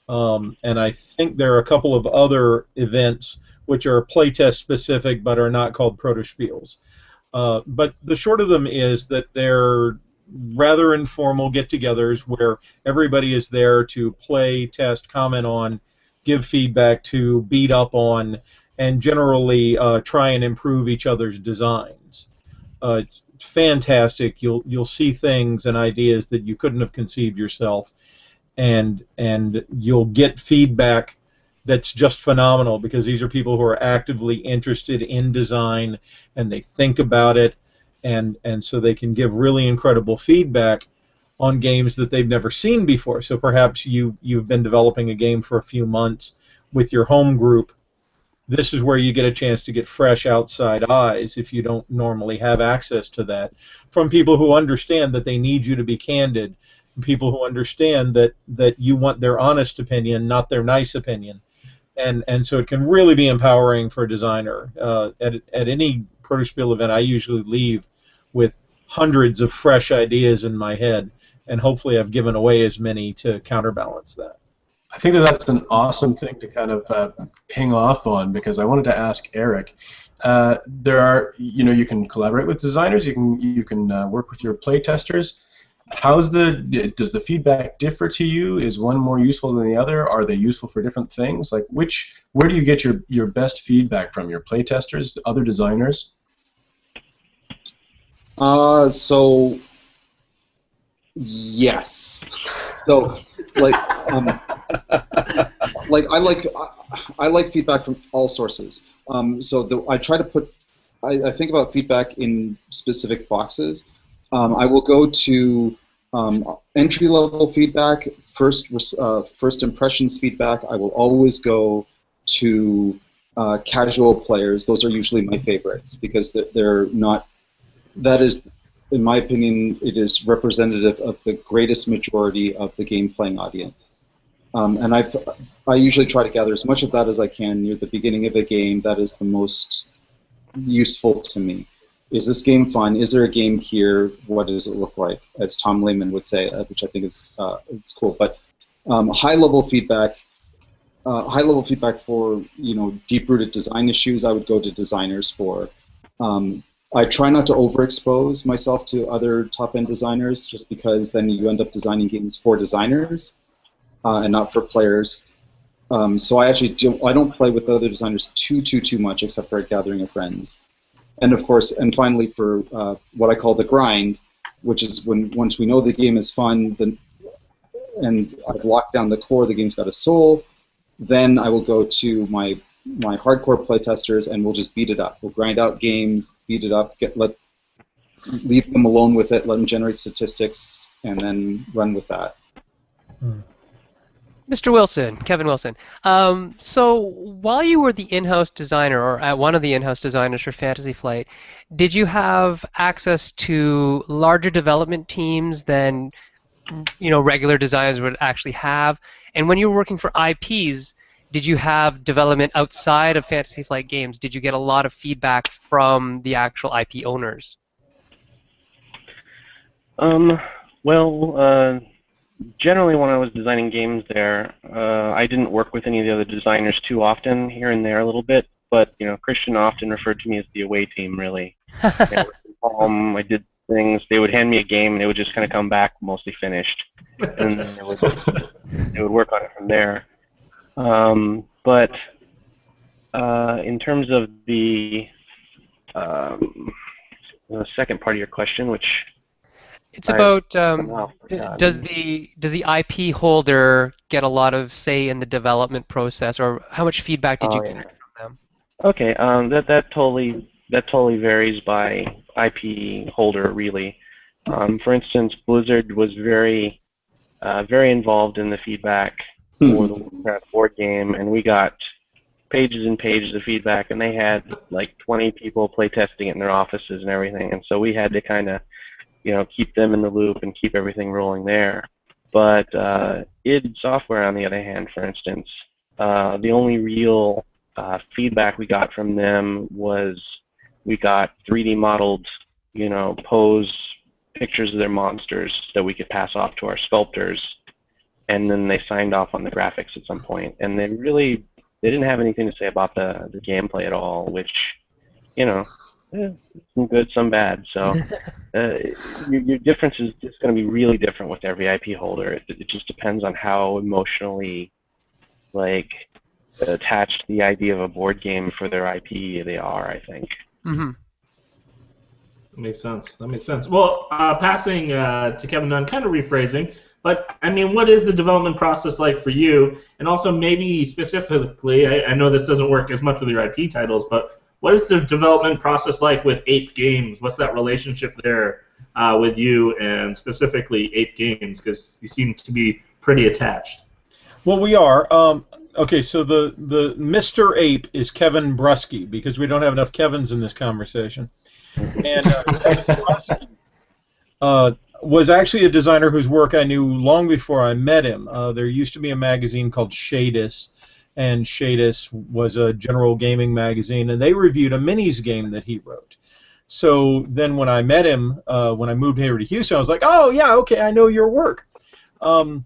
And I think there are a couple of other events which are playtest specific but are not called Protospiels. But the short of them is that they're rather informal get-togethers where everybody is there to play, test, comment on, give feedback to, beat up on, and generally try and improve each other's designs. It's fantastic. You'll see things and ideas that you couldn't have conceived yourself, and you'll get feedback that's just phenomenal because these are people who are actively interested in design and they think about it, and so they can give really incredible feedback on games that they've never seen before. So perhaps you've been developing a game for a few months with your home group. This is where you get a chance to get fresh outside eyes if you don't normally have access to that, from people who understand that they need you to be candid, people who understand that you want their honest opinion, not their nice opinion. And so it can really be empowering for a designer. At any Protospiel event, I usually leave with hundreds of fresh ideas in my head, and hopefully I've given away as many to counterbalance that. I think that's an awesome thing to kind of ping off on, because I wanted to ask Eric. There are, you can collaborate with designers, you can work with your playtesters. Does the feedback differ to you? Is one more useful than the other? Are they useful for different things? Like where do you get your best feedback from? Your playtesters, other designers? So yes. So like I like feedback from all sources. I try to put I think about feedback in specific boxes. I will go to entry-level feedback, first impressions feedback. I will always go to casual players. Those are usually my favorites because they're not. That is, in my opinion, it is representative of the greatest majority of the game-playing audience. And I usually try to gather as much of that as I can near the beginning of a game. That is the most useful to me. Is this game fun? Is there a game here? What does it look like? As Tom Lehman would say, which I think is it's cool. But high-level feedback for deep-rooted design issues, I would go to designers for. I try not to overexpose myself to other top-end designers, just because then you end up designing games for designers and not for players. So I don't play with other designers too much, except for a gathering of friends. And of course, and finally, for what I call the grind, which is once we know the game is fun, and I've locked down the core, the game's got a soul, then I will go to my hardcore playtesters and we'll just beat it up. We'll grind out games, beat it up, leave them alone with it, let them generate statistics, and then run with that. Mr. Wilson, Kevin Wilson. So while you were the in-house designer, or at one of the in-house designers for Fantasy Flight, did you have access to larger development teams than regular designers would actually have? And when you were working for IPs, did you have development outside of Fantasy Flight games? Did you get a lot of feedback from the actual IP owners? Generally, when I was designing games there, I didn't work with any of the other designers too often, here and there a little bit, but Christian often referred to me as the away team, really. I did things, they would hand me a game and it would just kind of come back mostly finished, and then they would work on it from there. But in terms of the second part of your question, which it's about does the IP holder get a lot of say in the development process, or how much feedback did you get from them? Okay, that totally varies by IP holder, really. For instance, Blizzard was very involved in the feedback for the Warcraft board game, and we got pages and pages of feedback, and they had like 20 people play testing it in their offices and everything, and so we had to kind of, keep them in the loop and keep everything rolling there. But id Software, on the other hand, for instance, the only real feedback we got from them was we got 3D modeled, pose pictures of their monsters that we could pass off to our sculptors, and then they signed off on the graphics at some point. And they didn't have anything to say about the gameplay at all, which, some good, some bad. So your difference is just going to be really different with every IP holder. It just depends on how emotionally, attached to the idea of a board game for their IP they are, I think. Mm-hmm. That makes sense. Well, passing to Kevin Nunn, kind of rephrasing, but I mean, what is the development process like for you? And also, maybe specifically, I know this doesn't work as much with your IP titles, but what is the development process like with Ape Games? What's that relationship there with you, and specifically Ape Games? Because you seem to be pretty attached. Well, we are. Okay, so the Mr. Ape is Kevin Brusky, because we don't have enough Kevins in this conversation. And Kevin Brusky was actually a designer whose work I knew long before I met him. There used to be a magazine called Shadis, and Shadis was a general gaming magazine, and they reviewed a minis game that he wrote. So then when I met him, when I moved here to Houston, I was like, oh, yeah, okay, I know your work. So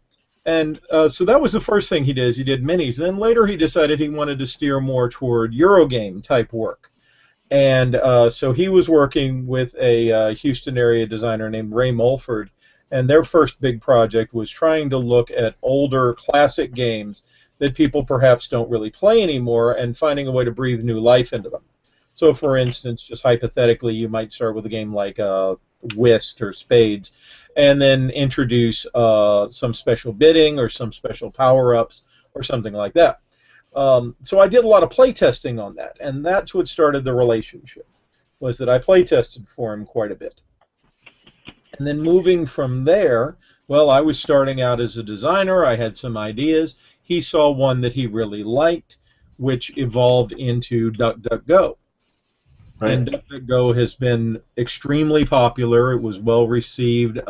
that was the first thing he did, is he did minis. Then later he decided he wanted to steer more toward Eurogame type work. And so he was working with a Houston area designer named Ray Mulford, and their first big project was trying to look at older classic games that people perhaps don't really play anymore and finding a way to breathe new life into them. So for instance, just hypothetically, you might start with a game like Whist or Spades, and then introduce some special bidding or some special power-ups or something like that. So I did a lot of play testing on that, and that's what started the relationship, was that I play tested for him quite a bit. And then moving from there, well, I was starting out as a designer. I had some ideas. He saw one that he really liked, which evolved into DuckDuckGo. Right. And DuckDuckGo has been extremely popular. It was well received.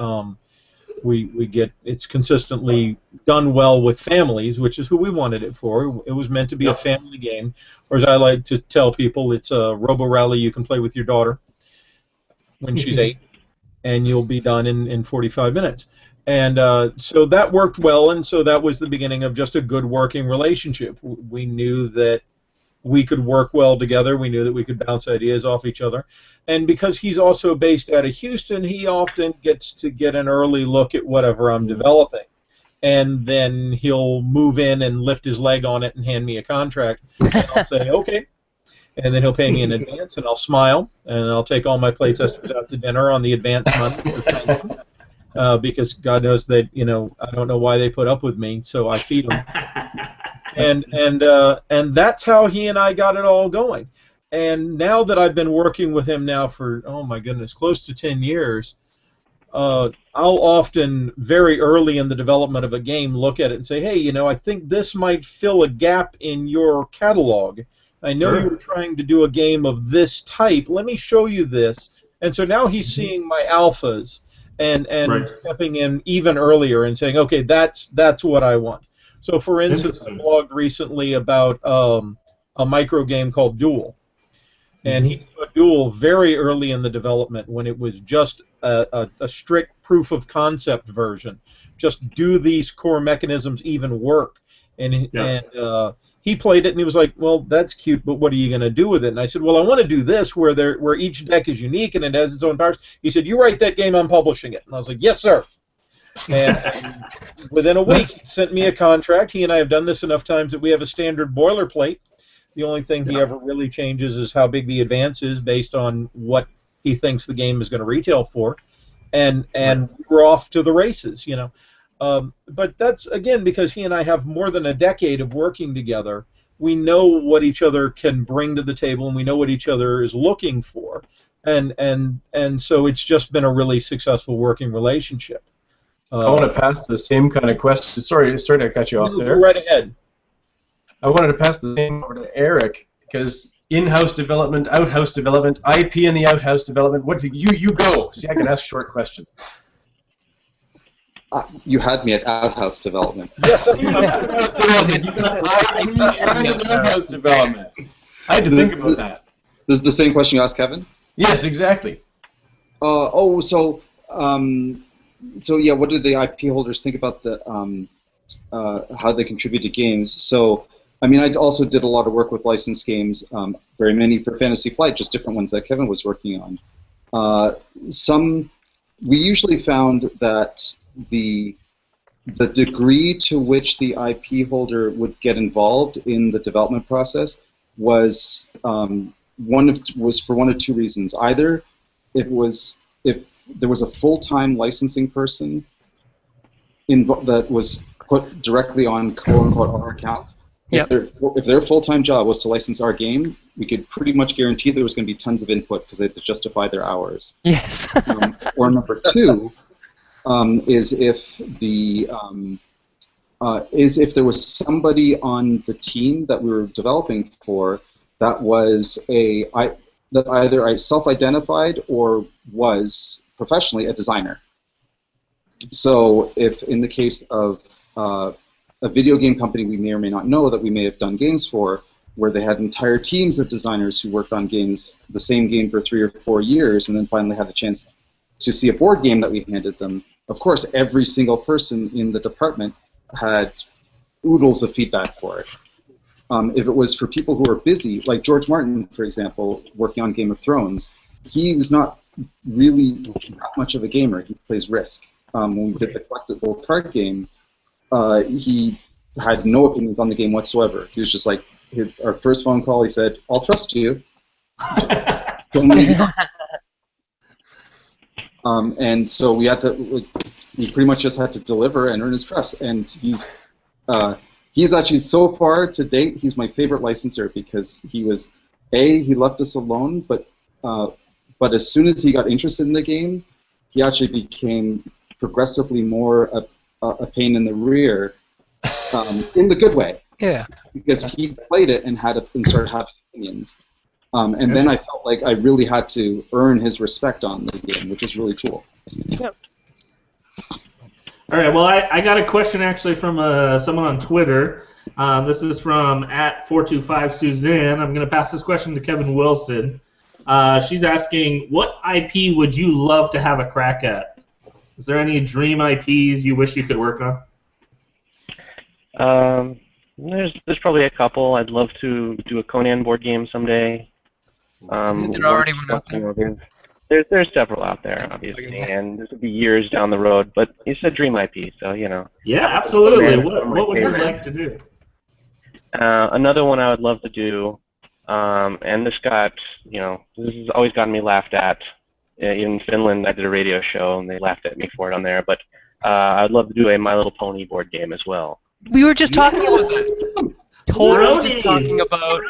It's consistently done well with families, which is who we wanted it for. It was meant to be a family game, or as I like to tell people, it's a robo-rally you can play with your daughter when she's 8, and you'll be done in 45 minutes. And so that worked well, and so that was the beginning of just a good working relationship. We knew that we could work well together. We knew that we could bounce ideas off each other. And because he's also based out of Houston, he often gets to get an early look at whatever I'm developing. And then he'll move in and lift his leg on it and hand me a contract. And I'll say, okay. And then he'll pay me in advance, and I'll smile, and I'll take all my playtesters out to dinner on the advance money. Because God knows that, I don't know why they put up with me, so I feed them. And that's how he and I got it all going. And now that I've been working with him now for, oh my goodness, close to 10 years, I'll often, very early in the development of a game, look at it and say, hey, I think this might fill a gap in your catalog. I know you were trying to do a game of this type. Let me show you this. And so now he's seeing my alphas and stepping in even earlier and saying, okay, that's what I want. So, for instance, I blogged recently about a micro game called Duel. And he did a Duel very early in the development when it was just a strict proof of concept version. Just do these core mechanisms even work? And he played it and he was like, well, that's cute, but what are you going to do with it? And I said, well, I want to do this where each deck is unique and it has its own powers. He said, you write that game, I'm publishing it. And I was like, yes, sir. And within a week, he sent me a contract. He and I have done this enough times that we have a standard boilerplate. The only thing he ever really changes is how big the advance is based on what he thinks the game is going to retail for. And we're off to the races, But that's, again, because he and I have more than a decade of working together. We know what each other can bring to the table, and we know what each other is looking for. And so it's just been a really successful working relationship. I want to pass the same kind of question. Sorry to cut you off there. Go right ahead. I wanted to pass the name over to Eric because in-house development, out-house development, IP in the out-house development. What do you go? See, I can ask short questions. You had me at outhouse development. Yes, Outhouse development. You got IP and outhouse development. I had to think about that. This is the same question you asked Kevin? Yes, exactly. So yeah, what do the IP holders think about the how they contribute to games? So, I mean, I also did a lot of work with licensed games, very many for Fantasy Flight, just different ones that Kevin was working on. We usually found that the degree to which the IP holder would get involved in the development process was for one of two reasons. Either if there was a full-time licensing person that was put directly on quote-unquote our account. Yep. If their full-time job was to license our game, we could pretty much guarantee there was going to be tons of input because they had to justify their hours. Yes. Or number two is if there was somebody on the team that we were developing for that was that either I self-identified or was professionally a designer. So if in the case of a video game company we may or may not know that we may have done games for, where they had entire teams of designers who worked on games, the same game for 3 or 4 years, and then finally had a chance to see a board game that we handed them, of course every single person in the department had oodles of feedback for it. If it was for people who are busy, like George Martin, for example, working on Game of Thrones, he was not really that much of a gamer. He plays Risk. When we did the collectible card game, he had no opinions on the game whatsoever. He was just like, our first phone call, he said, "I'll trust you." And so we pretty much just had to deliver and earn his trust. And he's actually, so far to date, he's my favorite licensor because he left us alone, but as soon as he got interested in the game, he actually became progressively more a pain in the rear, in the good way. Yeah. Because he played it and started having opinions. And then I felt like I really had to earn his respect on the game, which is really cool. Yep. All right, well, I got a question actually from someone on Twitter. This is from @425Suzanne. I'm going to pass this question to Kevin Wilson. She's asking, what IP would you love to have a crack at? Is there any dream IPs you wish you could work on? There's probably a couple. I'd love to do a Conan board game someday. There already one out there. There's several out there, obviously, and this would be years down the road. But you said dream IP, so you know. Yeah, absolutely. What would you like to do? Another one I would love to do, and this has always gotten me laughed at. In Finland, I did a radio show, and they laughed at me for it on there. But I'd love to do a My Little Pony board game as well. We were just talking about that. Totally just talking about.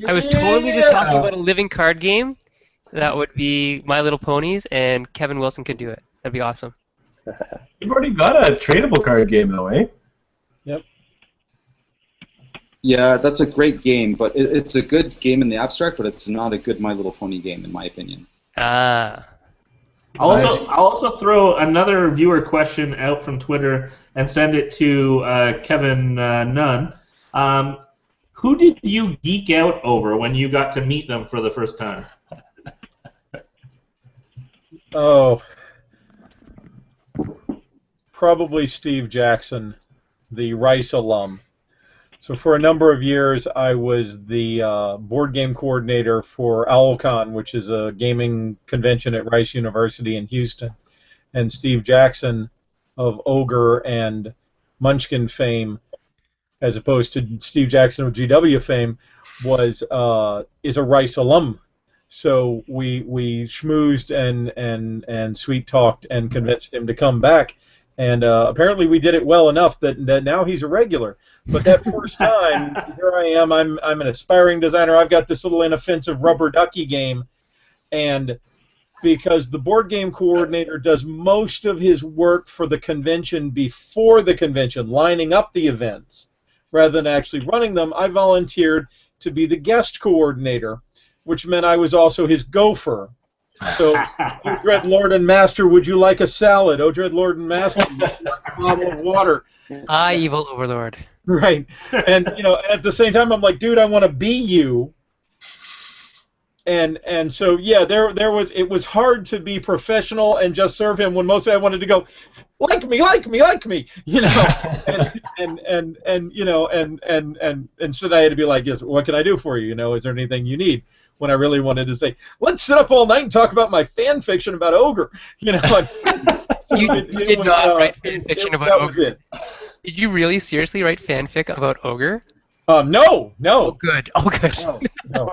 I was totally just talking about a living card game. That would be My Little Ponies, and Kevin Wilson could do it. That'd be awesome. You've already got a tradable card game, though, eh? Yep. Yeah, that's a great game, but it's a good game in the abstract, but it's not a good My Little Pony game, in my opinion. Ah. I'll also throw another viewer question out from Twitter and send it to Kevin Nunn. Who did you geek out over when you got to meet them for the first time? Oh, probably Steve Jackson, the Rice alum. So for a number of years, I was the board game coordinator for OwlCon, which is a gaming convention at Rice University in Houston. And Steve Jackson of Ogre and Munchkin fame, as opposed to Steve Jackson of GW fame, is a Rice alum. So we schmoozed and sweet talked and convinced him to come back, and apparently we did it well enough that now he's a regular. But that first time, here I am. I'm an aspiring designer. I've got this little inoffensive rubber ducky game, and because the board game coordinator does most of his work for the convention before the convention, lining up the events, rather than actually running them, I volunteered to be the guest coordinator, which meant I was also his gopher. So, O Dread Lord and Master, would you like a salad? O Dread Lord and Master, would you like a bottle of water? Evil overlord. Right. And at the same time, I'm like, dude, I want to be you. And so yeah, it was hard to be professional and just serve him when mostly I wanted to go, like me, and instead I had to be like, yes, what can I do for you? Is there anything you need? When I really wanted to say, let's sit up all night and talk about my fan fiction about Ogre, So you did not write fan fiction about that Ogre. Was it. Did you really seriously write fanfic about Ogre? No. Oh, good. No.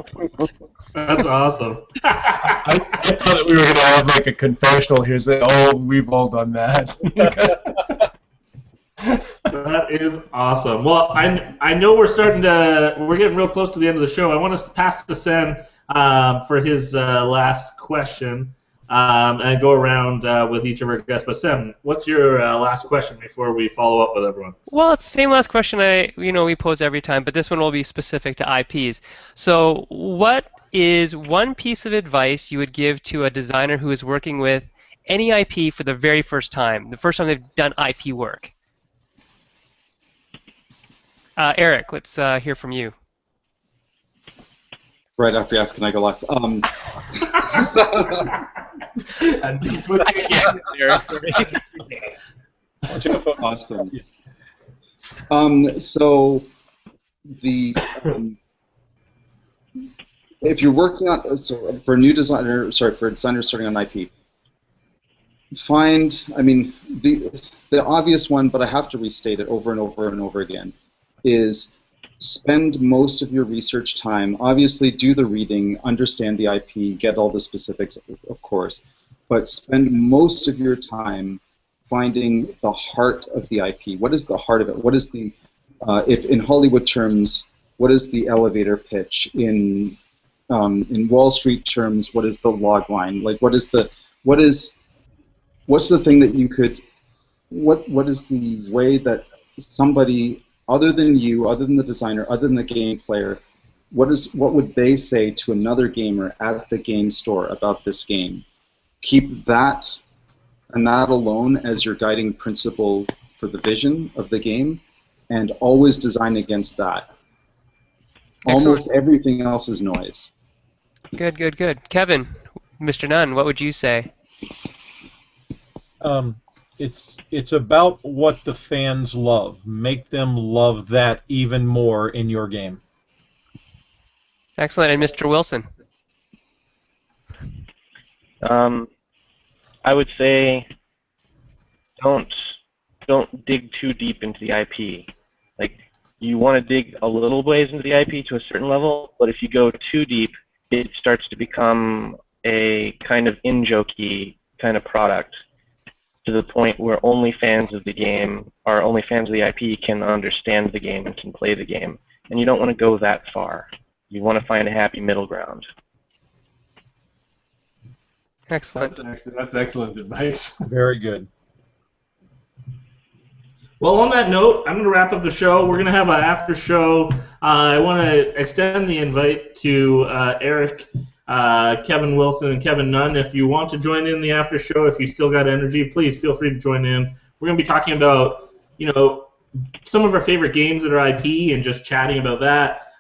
That's awesome. I thought that we were going to have like a confessional here saying, oh, we've all done that. That is awesome. Well, I know we're getting real close to the end of the show. I want to pass to Sen for his last question and go around with each of our guests. But Sen, what's your last question before we follow up with everyone? Well, it's the same last question we pose every time, but this one will be specific to IPs. So, what is one piece of advice you would give to a designer who is working with any IP for the very first time, the first time they've done IP work? Eric, let's hear from you. Right after you ask, can I go last? Awesome. So if you're working on for a new designer, for a designer starting on IP, the obvious one, but I have to restate it over and over and over again, is spend most of your research time. Obviously, do the reading, understand the IP, get all the specifics, of course, but spend most of your time finding the heart of the IP. What is the heart of it? What is the, if in Hollywood terms, what is the elevator pitch? In Wall Street terms, what is the log line? Like, what's the thing that you could, what is the way that somebody other than you, other than the designer, other than the game player, what would they say to another gamer at the game store about this game? Keep that and that alone as your guiding principle for the vision of the game, and always design against that. Excellent. Almost everything else is noise. Good. Kevin, Mr. Nunn, what would you say? It's about what the fans love. Make them love that even more in your game. Excellent. And Mr. Wilson? I would say don't dig too deep into the IP. Like, you want to dig a little ways into the IP to a certain level, but if you go too deep, it starts to become a kind of in-jokey kind of product, to the point where only fans of the game, or only fans of the IP, can understand the game and can play the game. And you don't want to go that far. You want to find a happy middle ground. Excellent. That's excellent advice. Very good. Well, on that note, I'm going to wrap up the show. We're going to have an after show. I want to extend the invite to Eric, Kevin Wilson, and Kevin Nunn. If you want to join in the after show, if you still got energy, please feel free to join in. We're going to be talking about, some of our favorite games that are IP and just chatting about that.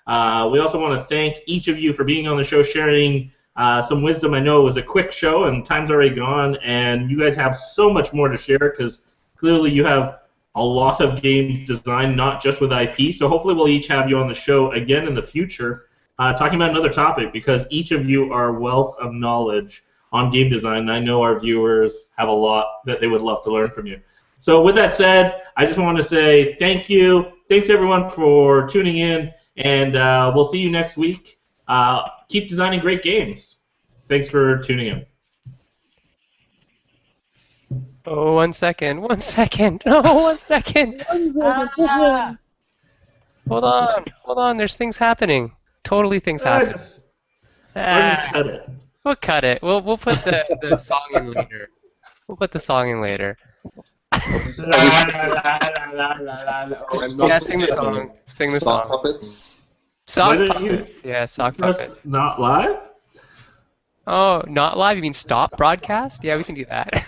We also want to thank each of you for being on the show, sharing some wisdom. I know it was a quick show and time's already gone, and you guys have so much more to share because clearly you have a lot of games designed, not just with IP. So hopefully we'll each have you on the show again in the future talking about another topic, because each of you are wealth of knowledge on game design, and I know our viewers have a lot that they would love to learn from you. So with that said, I just want to say thank you. Thanks, everyone, for tuning in, and we'll see you next week. Keep designing great games. Thanks for tuning in. Oh, 1 second. 1 second. No, 1 second. Hold on. There's things happening. Totally things happening. Just cut it. We'll cut it. We'll put the song in later. We'll put the song in later. Yeah, sing the song. Sing the Sock song. puppets. Sock Why didn't you puppets. Yeah, sock press puppets. not live? Oh, not live? You mean stop broadcast? Yeah, we can do that.